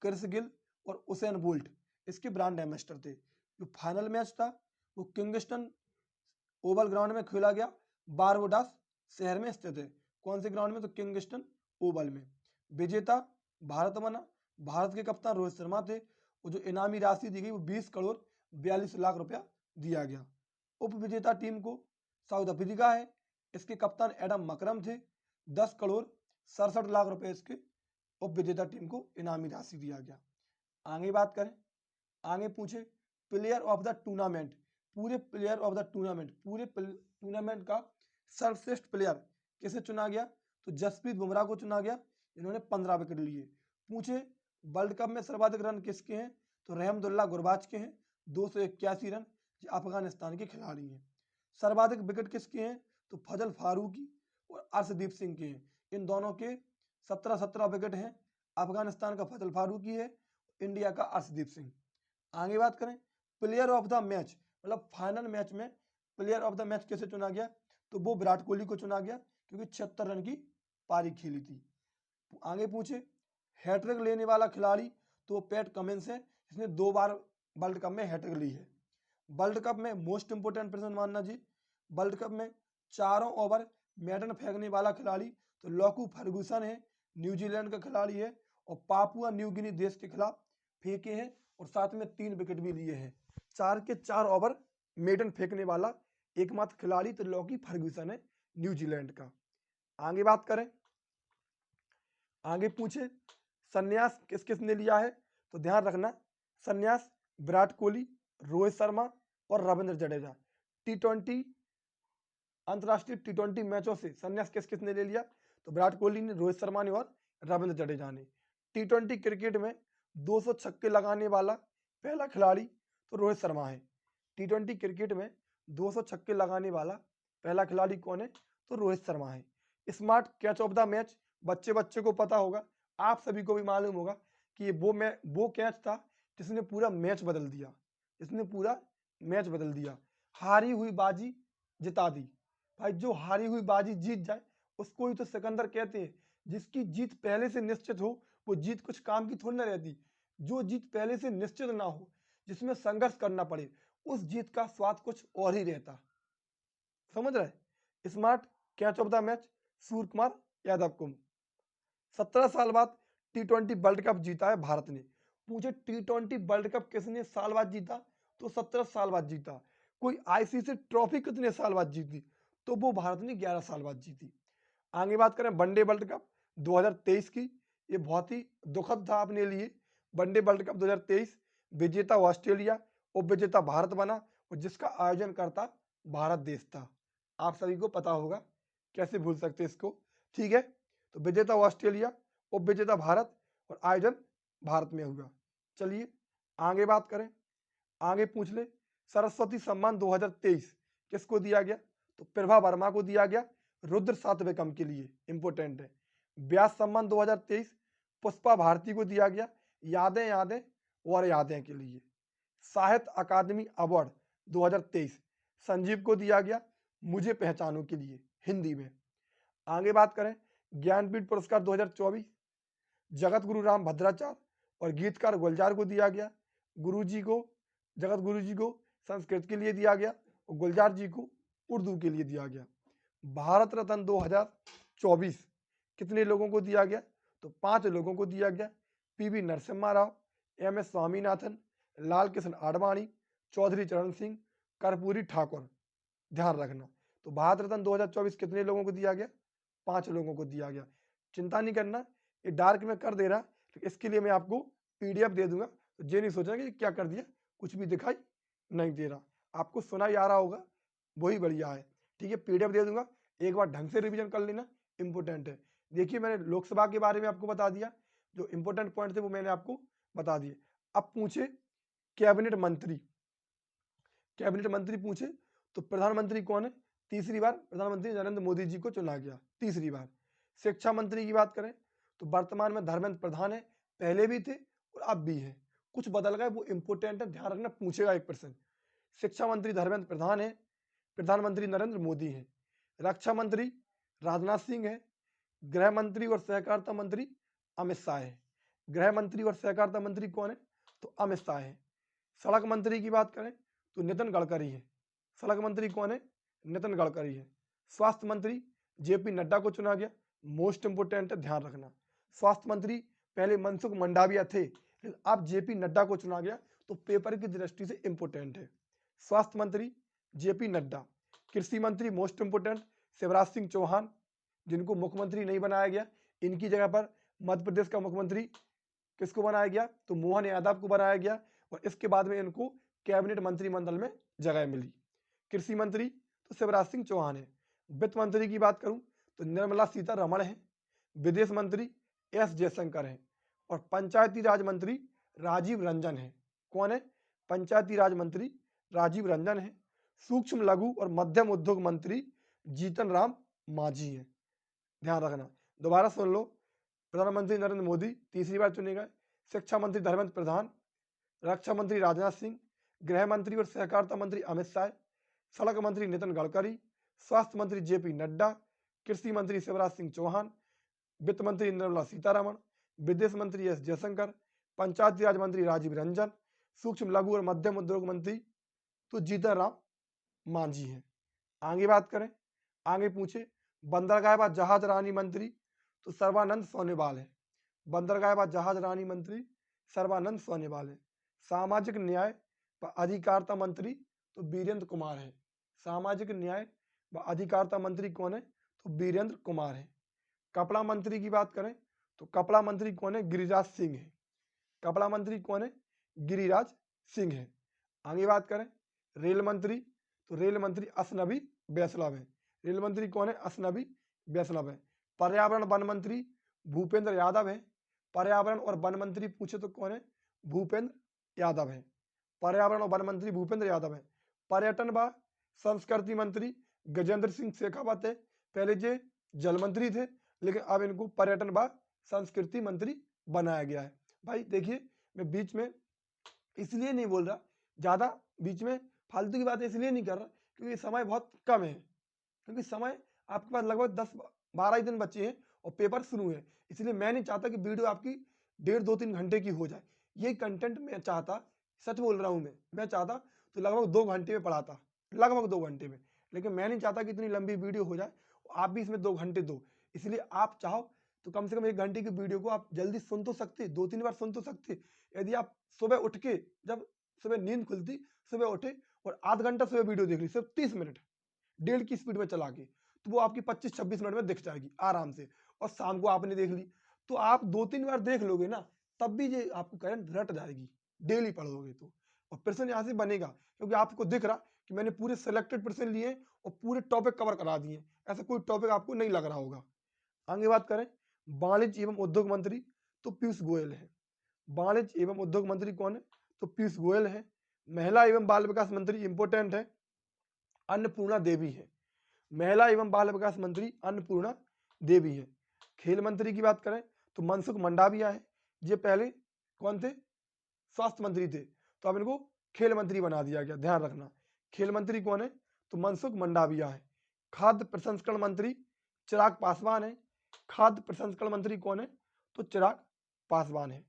क्रिस गिल और उसेन बोल्ट इसके ब्रांड एम्बेसडर थे। जो फाइनल मैच था वो किंगस्टन ओवल ग्राउंड में खेला गया, बारबोडास शहर में स्थित है। कौन से ग्राउंड में? तो किंगस्टन ओवल में। विजेता भारत बना। भारत के कप्तान रोहित शर्मा थे और जो इनामी राशि दी गई वो 20 करोड़ 42 लाख रुपया दिया गया। उप विजेता टीम को साउथ अफ्रीका है, इसके कप्तान एडम मकरम थे। 10 करोड़ 67 लाख रुपए इसके उप विजेता टीम को इनामी राशि दिया गया। आगे बात करें, आगे पूछे प्लेयर ऑफ द टूर्नामेंट। पूरे प्लेयर ऑफ द टूर्नामेंट, पूरे टूर्नामेंट का सर्वश्रेष्ठ प्लेयर किसे चुना गया? तो जसप्रीत बुमराह को चुना गया, इन्होंने 15 विकेट लिए। पूछे वर्ल्ड कप में सर्वाधिक रन किसके हैं? तो रहमदुल्ला गुरबाज के हैं, 281 रन। अफगानिस्तान के खिलाड़ी हैं। सर्वाधिक विकेट किसके हैं? तो फजल फारूकी और अर्शदीप सिंह के हैं। इन दोनों के 17 विकेट हैं। अफगानिस्तान का फजल फारूकी है, इंडिया का अर्शदीप सिंह। आगे बात करें प्लेयर ऑफ द मैच, मतलब फाइनल मैच में प्लेयर ऑफ द मैच कैसे चुना गया? तो वो विराट कोहली को चुना गया क्योंकि 76 रन की पारी खेली थी। आगे पूछे हैट्रिक लेने वाला खिलाड़ी, तो पैट कमिंस है, जिसने 2 बार वर्ल्ड कप में हैट्रिक ली है। वर्ल्ड कप में मोस्ट इंपोर्टेंट प्रश्न मानना जी, वर्ल्ड कप में चारों ओवर मैडन फेंकने वाला खिलाड़ी तो लॉकू फर्गूसन है, न्यूजीलैंड का खिलाड़ी है और पापुआ न्यू गिनी देश के खिलाफ फेंके हैं और साथ में 3 विकेट भी लिए हैं। 4 के 4 ओवर मेडन फेंकने वाला एकमात्र खिलाड़ी तो लॉकी फर्गूसन है न्यूजीलैंड का। आगे बात करें, आगे पूछे संन्यास किस किसने लिया है? तो ध्यान रखना संन्यास विराट कोहली, रोहित शर्मा और रविंद्र जडेजा। T20 अंतरराष्ट्रीय T20 मैचों से संन्यास किस किसने ले लिया? तो विराट कोहली ने, रोहित शर्मा ने और रविंद्र जडेजा ने। T20 क्रिकेट में 200 छक्के लगाने वाला पहला खिलाड़ी तो रोहित शर्मा है। T20 क्रिकेट में 200 छक्के लगाने वाला पहला खिलाड़ी कौन है? तो रोहित शर्मा है। Smart catch of the match बच्चे बच्चे को पता होगा, आप सभी को भी मालूम होगा कि वो कैच था जिसने पूरा मैच बदल दिया, जिसने पूरा मैच बदल दिया। हारी हुई बाजी जिता दी। भाई जो हारी हुई बाजी जीत जाए उसको ही तो सिकंदर कहते हैं। जिसकी जीत पहले से निश्चित हो वो जीत कुछ काम की थोड़ी ना रहती। जो जीत पहले से निश्चित ना हो, जिसमें संघर्ष करना पड़े, उस जीत का स्वाद कुछ और ही रहता। समझ रहे? Smart catch of the match Surya Kumar Yadav को। 17 साल बाद T20 वर्ल्ड कप जीता है भारत ने। पूछे T20 वर्ल्ड कप किसने साल बाद जीता, तो 17 साल बाद जीता। कोई आईसीसी ट्रॉफी कितने साल बाद जीती, तो वो भारत ने 11 साल बाद जीती। आगे बात करें वनडे वर्ल्ड कप 2023 की, ये बहुत ही दुखद था अपने लिए। वनडे वर्ल्ड कप 2023 विजेता ऑस्ट्रेलिया, उप विजेता भारत बना और जिसका आयोजन करता भारत देश था। आप सभी को पता होगा, कैसे भूल सकते इसको। ठीक है, तो विजेता ऑस्ट्रेलिया, उप विजेता भारत और आयोजन भारत में हुआ। चलिए आगे बात करें, आगे पूछ ले सरस्वती सम्मान 2023 किसको दिया गया, तो प्रभा वर्मा को दिया गया रुद्र सातविकम के लिए, इंपोर्टेंट है। व्यास सम्मान 2023 पुष्पा भारती को दिया गया यादें यादें और यादें के लिए। साहित्य अकादमी अवार्ड 2023 संजीव को दिया गया मुझे पहचानो के लिए, हिंदी में। आगे बात करें ज्ञानपीठ पुरस्कार 2024 जगत गुरु राम भद्राचार्य और गीतकार गुलजार को दिया गया। जगत गुरु जी को संस्कृत के लिए दिया गया और गुलजार जी को उर्दू के लिए दिया गया। भारत रत्न 2024 कितने लोगों को दिया गया, तो 5 लोगों को दिया गया। पीवी नरसिम्हा राव, MS स्वामीनाथन, लाल कृष्ण आडवाणी, चौधरी चरण सिंह, कर्पूरी ठाकुर। ध्यान रखना, तो भारत रत्न 2024 कितने लोगों को दिया गया, 5 लोगों को दिया गया। चिंता नहीं करना, ये डार्क में कर दे रहा, तो इसके लिए मैं आपको PDF दे दूंगा, तो ये नहीं सोचना कि क्या कर दिया, कुछ भी दिखाई नहीं दे रहा। आपको सुना ही आ रहा होगा, वही बढ़िया है। ठीक है, PDF दे दूंगा, एक बार ढंग से रिवीजन कर लेना, इंपोर्टेंट है। देखिए मैंने लोकसभा के बारे में आपको बता दिया, जो इंपोर्टेंट पॉइंट थे वो मैंने आपको बता दिए। अब पूछे कैबिनेट मंत्री पूछे, तो प्रधानमंत्री कौन है, तीसरी बार प्रधानमंत्री नरेंद्र मोदी जी को चुना गया, तीसरी बार। शिक्षा मंत्री की बात करें तो वर्तमान में धर्मेंद्र प्रधान है, पहले भी थे और अब भी है, कुछ बदल गए, वो इंपोर्टेंट है, ध्यान रखना, पूछेगा 1%। शिक्षा मंत्री धर्मेंद्र प्रधान है, प्रधानमंत्री नरेंद्र मोदी है। रक्षा मंत्री राजनाथ सिंह है, गृह मंत्री और सहकारिता मंत्री अमित शाह है। गृह मंत्री और सहकारिता मंत्री कौन है, तो अमित शाह है। सड़क मंत्री की बात करें तो नितिन गडकरी है। सड़क मंत्री कौन है, नितिन गडकरी है। स्वास्थ्य मंत्री JP नड्डा को चुना गया, मोस्ट इंपोर्टेंट है, ध्यान रखना। स्वास्थ्य मंत्री पहले मनसुख मंडाविया थे, लेकिन अब JP नड्डा को चुना गया, तो पेपर की दृष्टि से इंपोर्टेंट है। स्वास्थ्य मंत्री JP नड्डा। कृषि मंत्री मोस्ट इंपोर्टेंट शिवराज सिंह चौहान, जिनको मुख्यमंत्री नहीं बनाया गया, इनकी जगह पर मध्य प्रदेश का मुख्यमंत्री किसको बनाया गया, तो मोहन यादव को बनाया गया, और इसके बाद में इनको कैबिनेट मंत्रिमंडल में जगह मिली। कृषि मंत्री तो शिवराज सिंह चौहान है। वित्त मंत्री की बात करूं तो निर्मला सीतारमण है। विदेश मंत्री S जयशंकर है। और पंचायती राज मंत्री राजीव रंजन है। कौन है, पंचायती राज मंत्री राजीव रंजन है। सूक्ष्म लघु और मध्यम उद्योग मंत्री जीतन राम मांझी है। ध्यान रखना, दोबारा सुन लो, प्रधानमंत्री नरेंद्र मोदी तीसरी बार चुने गए। शिक्षा मंत्री धर्मेंद्र प्रधान, रक्षा मंत्री राजनाथ सिंह, गृह मंत्री और सहकारिता मंत्री अमित शाह, सड़क मंत्री नितिन गडकरी, स्वास्थ्य मंत्री JP नड्डा, कृषि मंत्री शिवराज सिंह चौहान, वित्त मंत्री निर्मला सीतारमण, विदेश मंत्री S जयशंकर, पंचायती राज मंत्री राजीव रंजन, सूक्ष्म लघु और मध्यम उद्योग मंत्री तो जीतन राम मांझी है। आगे बात करें, आगे पूछे बंदरगाह व जहाज रानी मंत्री तो सर्बानंद सोनोवाल है। बंदरगाह व जहाज रानी मंत्री सर्बानंद सोनोवाल है। सामाजिक न्याय व अधिकारिता मंत्री तो वीरेंद्र कुमार है। सामाजिक न्याय व अधिकारिता मंत्री कौन है, तो वीरेंद्र कुमार है। कपड़ा मंत्री की बात करें तो कपड़ा मंत्री कौन है, गिरिराज सिंह है। कपड़ा मंत्री कौन है, गिरिराज सिंह है। आगे बात करें रेल मंत्री तो रेल मंत्री असनबी वैष्णव है। रेल मंत्री कौन है, असनबी वैष्णव है। पर्यावरण वन मंत्री भूपेंद्र यादव है। पर्यावरण और वन मंत्री पूछे तो कौन है, भूपेंद्र यादव है। पर्यावरण और वन मंत्री भूपेंद्र यादव है। पर्यटन व संस्कृति मंत्री गजेंद्र सिंह शेखावत है। पहले जे जल मंत्री थे, लेकिन अब इनको पर्यटन व संस्कृति मंत्री बनाया गया है। भाई देखिए, मैं बीच में इसलिए नहीं बोल रहा, ज्यादा बीच में फालतू की बातें इसलिए नहीं कर रहा क्योंकि समय बहुत कम है। क्योंकि समय आपके पास लगभग 10-12 ही दिन बचे हैं और पेपर शुरू है, इसलिए मैं नहीं चाहता कि वीडियो आपकी 1.5-2-3 घंटे की हो जाए। यही कंटेंट मैं चाहता, सच बोल रहा हूँ, मैं चाहता तो लगभग 2 घंटे में पढ़ाता, लगभग 2 घंटे में। लेकिन मैं नहीं चाहता कि इतनी लंबी वीडियो हो जाए आप भी इसमें 2 घंटे दो। इसलिए आप चाहो तो कम से कम 1 घंटे की वीडियो को आप जल्दी सुन तो सकते, 2-3 बार सुन तो सकते। यदि आप सुबह उठ के, जब सुबह नींद खुलती, सुबह उठे और आध घंटा सुबह वीडियो देख ली, सिर्फ 30 मिनट 1.5 की स्पीड में चला के, तो वो आपकी 25-26 मिनट में दिख जाएगी आराम से। और शाम को आपने देख ली, तो आप 2-3 बार देख लोगे ना, तब भी ये आपको करंट रट जाएगी, डेली पढ़ोगे तो। और प्रश्न यहाँ से बनेगा, क्योंकि आपको दिख रहा कि मैंने पूरे सेलेक्टेड प्रश्न लिए और पूरे टॉपिक कवर करा दिए। ऐसा कोई टॉपिक आपको नहीं लग रहा होगा। आगे बात करें, वाणिज्य एवं उद्योग मंत्री तो पीयूष गोयल है। वाणिज्य एवं उद्योग मंत्री कौन है? तो पीयूष गोयल है। महिला एवं बाल विकास मंत्री इंपोर्टेंट है, अन्नपूर्णा देवी है। महिला एवं बाल विकास मंत्री अन्नपूर्णा देवी है। खेल मंत्री की बात करें तो मनसुख मंडाविया है। ये पहले कौन थे? स्वास्थ्य मंत्री थे, तो अब इनको खेल मंत्री बना दिया गया, ध्यान रखना। खेल मंत्री कौन है? तो मनसुख मंडाविया है। खाद्य प्रसंस्करण मंत्री चिराग पासवान है। खाद्य प्रसंस्करण मंत्री कौन है? तो चिराग पासवान है।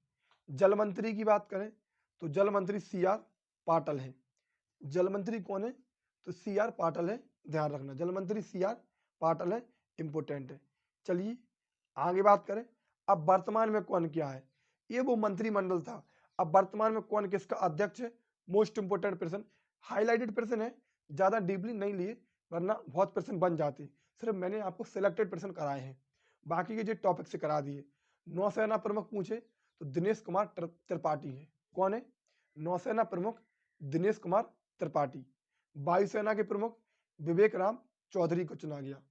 जल मंत्री की बात करें तो जल मंत्री CR पाटिल है। जल मंत्री कौन है? तो CR पाटिल है, ध्यान रखना। जल मंत्री CR पाटिल है, इंपोर्टेंट है। चलिए आगे बात करें, अब वर्तमान में कौन क्या है? ये वो मंत्रिमंडल था, अब वर्तमान में कौन किसका अध्यक्ष है? मोस्ट इंपोर्टेंट प्रश्न, हाईलाइटेड प्रश्न है, ज्यादा डीपली नहीं लिए वरना बहुत प्रश्न बन जाते। सिर्फ मैंने आपको सिलेक्टेड प्रश्न कराए हैं, बाकी के जो टॉपिक से करा दिए। नौसेना प्रमुख पूछे तो दिनेश कुमार त्रिपाठी है। कौन है? नौसेना प्रमुख दिनेश कुमार त्रिपाठी। वायुसेना के प्रमुख विवेक राम चौधरी को चुना गया।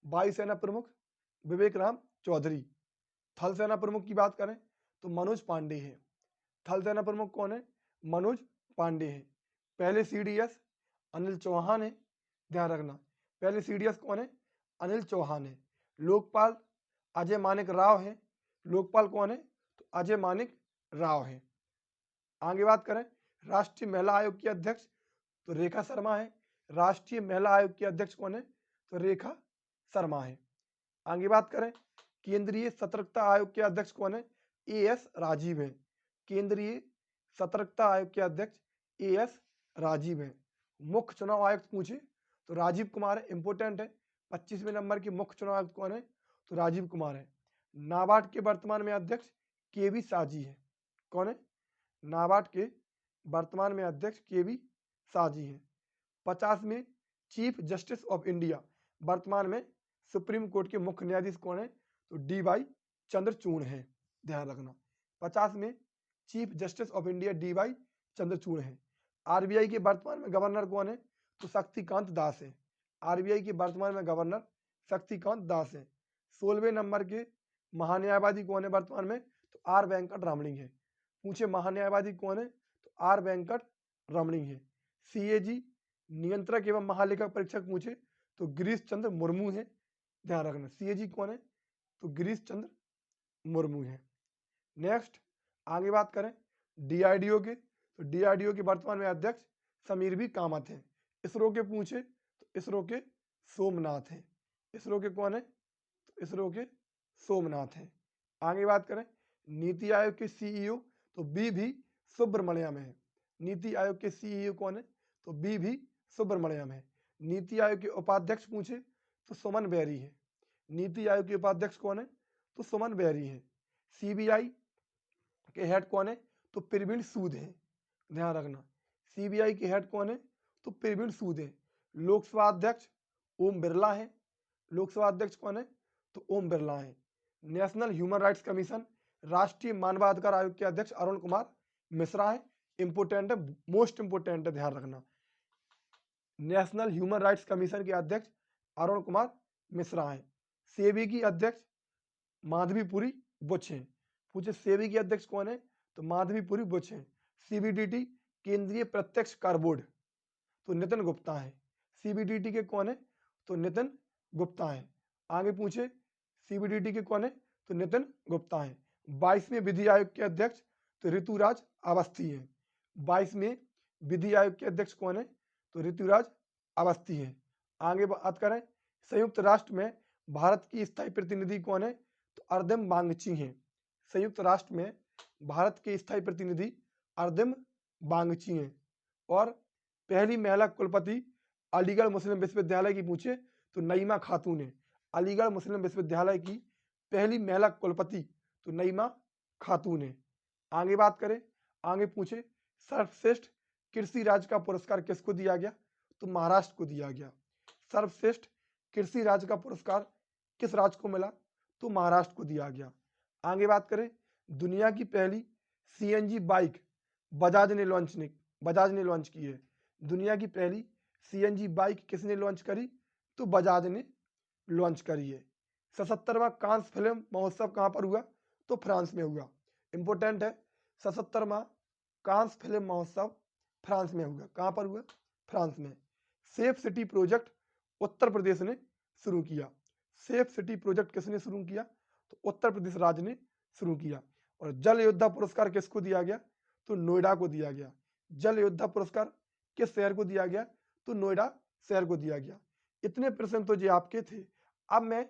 वायुसेना प्रमुख विवेक राम चौधरी। थल सेना प्रमुख की बात करें तो मनोज पांडे है। थल सेना प्रमुख कौन है? मनोज पांडे है। पहले CDS अनिल चौहान है, ध्यान रखना। पहले CDS कौन है? अनिल चौहान है। लोकपाल अजय मानिक राव है। लोकपाल कौन है? तो अजय मानिक राव है। आगे बात करें, राष्ट्रीय महिला आयोग की अध्यक्ष तो रेखा शर्मा है। राष्ट्रीय महिला आयोग की अध्यक्ष कौन है? तो रेखा शर्मा है। आगे बात करें, केंद्रीय सतर्कता आयोग के अध्यक्ष कौन है? AS राजीव है। केंद्रीय सतर्कता आयोग के अध्यक्ष AS राजीव है। मुख्य चुनाव आयुक्त पूछे तो राजीव कुमार है, इंपोर्टेंट है। 25वें नंबर के मुख्य चुनाव आयुक्त कौन है? तो राजीव कुमार है। नाबार्ड के वर्तमान में अध्यक्ष KV साजी है। कौन है? नाबार्ड के वर्तमान में अध्यक्ष KV साजी है। 50वें चीफ जस्टिस ऑफ इंडिया वर्तमान में सुप्रीम कोर्ट के मुख्य न्यायाधीश कौन है? तो DY चंद्रचूड़ है, ध्यान रखना। 50 में chief justice of India DY Chandrachud है। RBI के वर्तमान में गवर्नर कौन है? तो शक्तिकांत दास है। RBI के वर्तमान में गवर्नर शक्तिकांत दास है। 16वें नंबर के महान्यायवादी कौन है वर्तमान में? तो R वेंकट रमणी है। पूछे महान्यायवादी कौन है? तो R वेंकट रमणी है। CAG नियंत्रक एवं महालेखा परीक्षक पूछे तो गिरीश चंद्र मुर्मू है, ध्यान रखना। CAG कौन है? तो गिरीश चंद्र मुर्मू है। नेक्स्ट आगे बात करें DRDO के, तो DRDO के वर्तमान में अध्यक्ष समीर भी कामत है। इसरो के पूछे तो इसरो के सोमनाथ है। इसरो के कौन है? तो इसरो के सोमनाथ है। आगे बात करें नीति आयोग के CEO तो BV सुब्रमण्यम है। नीति आयोग के CEO कौन है? तो BV सुब्रमण्यम है। नीति आयोग के उपाध्यक्ष पूछे तो सुमन बेरी है। नीति आयोग के उपाध्यक्ष कौन है? तो सुमन बेरी है। CBI के हेड कौन है? तो प्रवीण सूद है, ध्यान रखना। CBI के हेड कौन है? तो प्रवीण सूद है। लोकसभा अध्यक्ष ओम बिरला है। लोकसभा अध्यक्ष कौन है? तो ओम बिरला है। नेशनल ह्यूमन राइट्स कमीशन राष्ट्रीय मानवाधिकार आयोग के अध्यक्ष अरुण कुमार मिश्रा है, इंपोर्टेंट है, मोस्ट इंपोर्टेंट है, ध्यान रखना। नेशनल ह्यूमन राइट्स कमीशन के अध्यक्ष अरुण कुमार मिश्रा है। सेबी की अध्यक्ष माधवीपुरी बुच है। पूछे सेबी के अध्यक्ष कौन है? तो माधवीपुरी बुच है। CBDT केंद्रीय प्रत्यक्ष कर बोर्ड तो नितिन गुप्ता है। CBDT के कौन है? तो नितिन गुप्ता है। आगे पूछे CBDT के कौन है? तो नितिन गुप्ता है। 22वें विधि आयोग के अध्यक्ष तो ऋतुराज अवस्थी है। 22वें विधि आयोग के अध्यक्ष कौन है? तो ऋतुराज अवस्थी है। आगे बात करें संयुक्त राष्ट्र में भारत की स्थायी प्रतिनिधि कौन है? तो अर्दम बांगची है। संयुक्त राष्ट्र में भारत के स्थायी प्रतिनिधि अर्दम बांगची हैं। और पहली महिला कुलपति अलीगढ़ मुस्लिम विश्वविद्यालय की पूछे तो नईमा खातून है। अलीगढ़ मुस्लिम विश्वविद्यालय की पहली महिला कुलपति तो नईमा खातून है। आगे बात करें, आगे पूछे सर्वश्रेष्ठ कृषि राज्य का पुरस्कार किसको दिया गया, तो महाराष्ट्र को दिया गया। सर्वश्रेष्ठ कृषि राज्य का पुरस्कार किस राज्य को मिला, तो महाराष्ट्र को दिया गया। आगे बात करें, दुनिया की पहली सीएनजी बाइक बजाज ने लॉन्च की है। दुनिया की पहली सीएनजी बाइक किसने लॉन्च करी, तो बजाज ने लॉन्च करी है। 77वां कांस फिल्म महोत्सव कहां पर हुआ, तो फ्रांस में हुआ। इंपोर्टेंट है, 77वां कांस फिल्म महोत्सव फ्रांस में हुआ। कहां पर हुआ, फ्रांस में। Safe city project Uttar Pradesh ने शुरू किया। सेफ सिटी प्रोजेक्ट किसने शुरू किया, तो उत्तर प्रदेश राज्य ने शुरू किया। और जल योद्धा पुरस्कार किसको दिया गया, तो नोएडा को दिया गया। जल योद्धा पुरस्कार किस शहर को दिया गया, तो नोएडा शहर को दिया गया। इतने प्रश्न तो ये आपके थे। अब मैं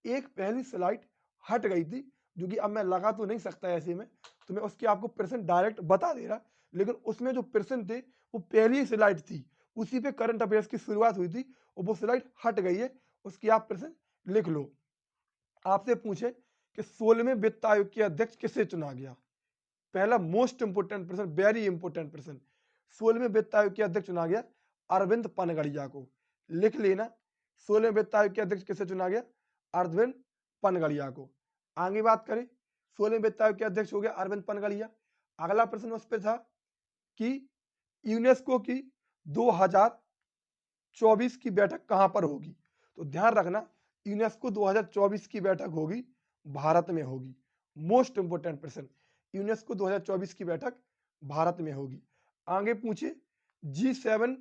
एक पहली स्लाइड हट गई थी, जो कि अब मैं लगा तो नहीं सकता ऐसे में, तो मैं उसके आपको प्रश्न डायरेक्ट बता दे रहा, लेकिन उसमें जो प्रश्न थे वो पहली स्लाइड थी, उसी पे करंट अफेयर्स की शुरुआत हुई थी, और वो स्लाइड हट गई है, उसकी आप प्रश्न लिख लो। आपसे पूछे कि 16वें वित्त आयोग के अध्यक्ष किसे चुना गया, पहला मोस्ट इंपोर्टेंट प्रश्न, वेरी इंपोर्टेंट प्रश्न। 16वें वित्त आयोग के अध्यक्ष चुना गया अरविंद पनगड़िया को, लिख लेना। 16वें वित्त आयोग के अध्यक्ष किसे चुना गया, अरविंद पनगड़िया को। आगे बात करें, 16वें वित्त आयोग के अध्यक्ष हो गया अरविंद पनगड़िया। अगला प्रश्न उस पर था कि यूनेस्को की 2024 की बैठक कहां पर होगी, तो ध्यान रखना यूनेस्को 2024 की बैठक होगी भारत में होगी। मोस्ट इंपोर्टेंट प्रश्न, यूनेस्को 2024 की बैठक भारत में होगी। आगे पूछे G7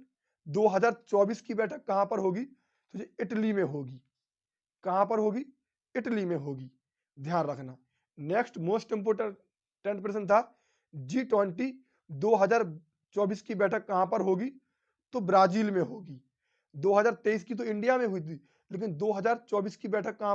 2024 की बैठक कहां पर होगी, तो ये इटली में होगी। कहां पर होगी, इटली में होगी, ध्यान रखना। नेक्स्ट मोस्ट इंपोर्टेंट प्रश्न था G20 2024 की बैठक कहां पर होगी, तो ब्राजील में होगी। 2023 की तो इंडिया में हुई थी, लेकिन 2024 की बैठक कहां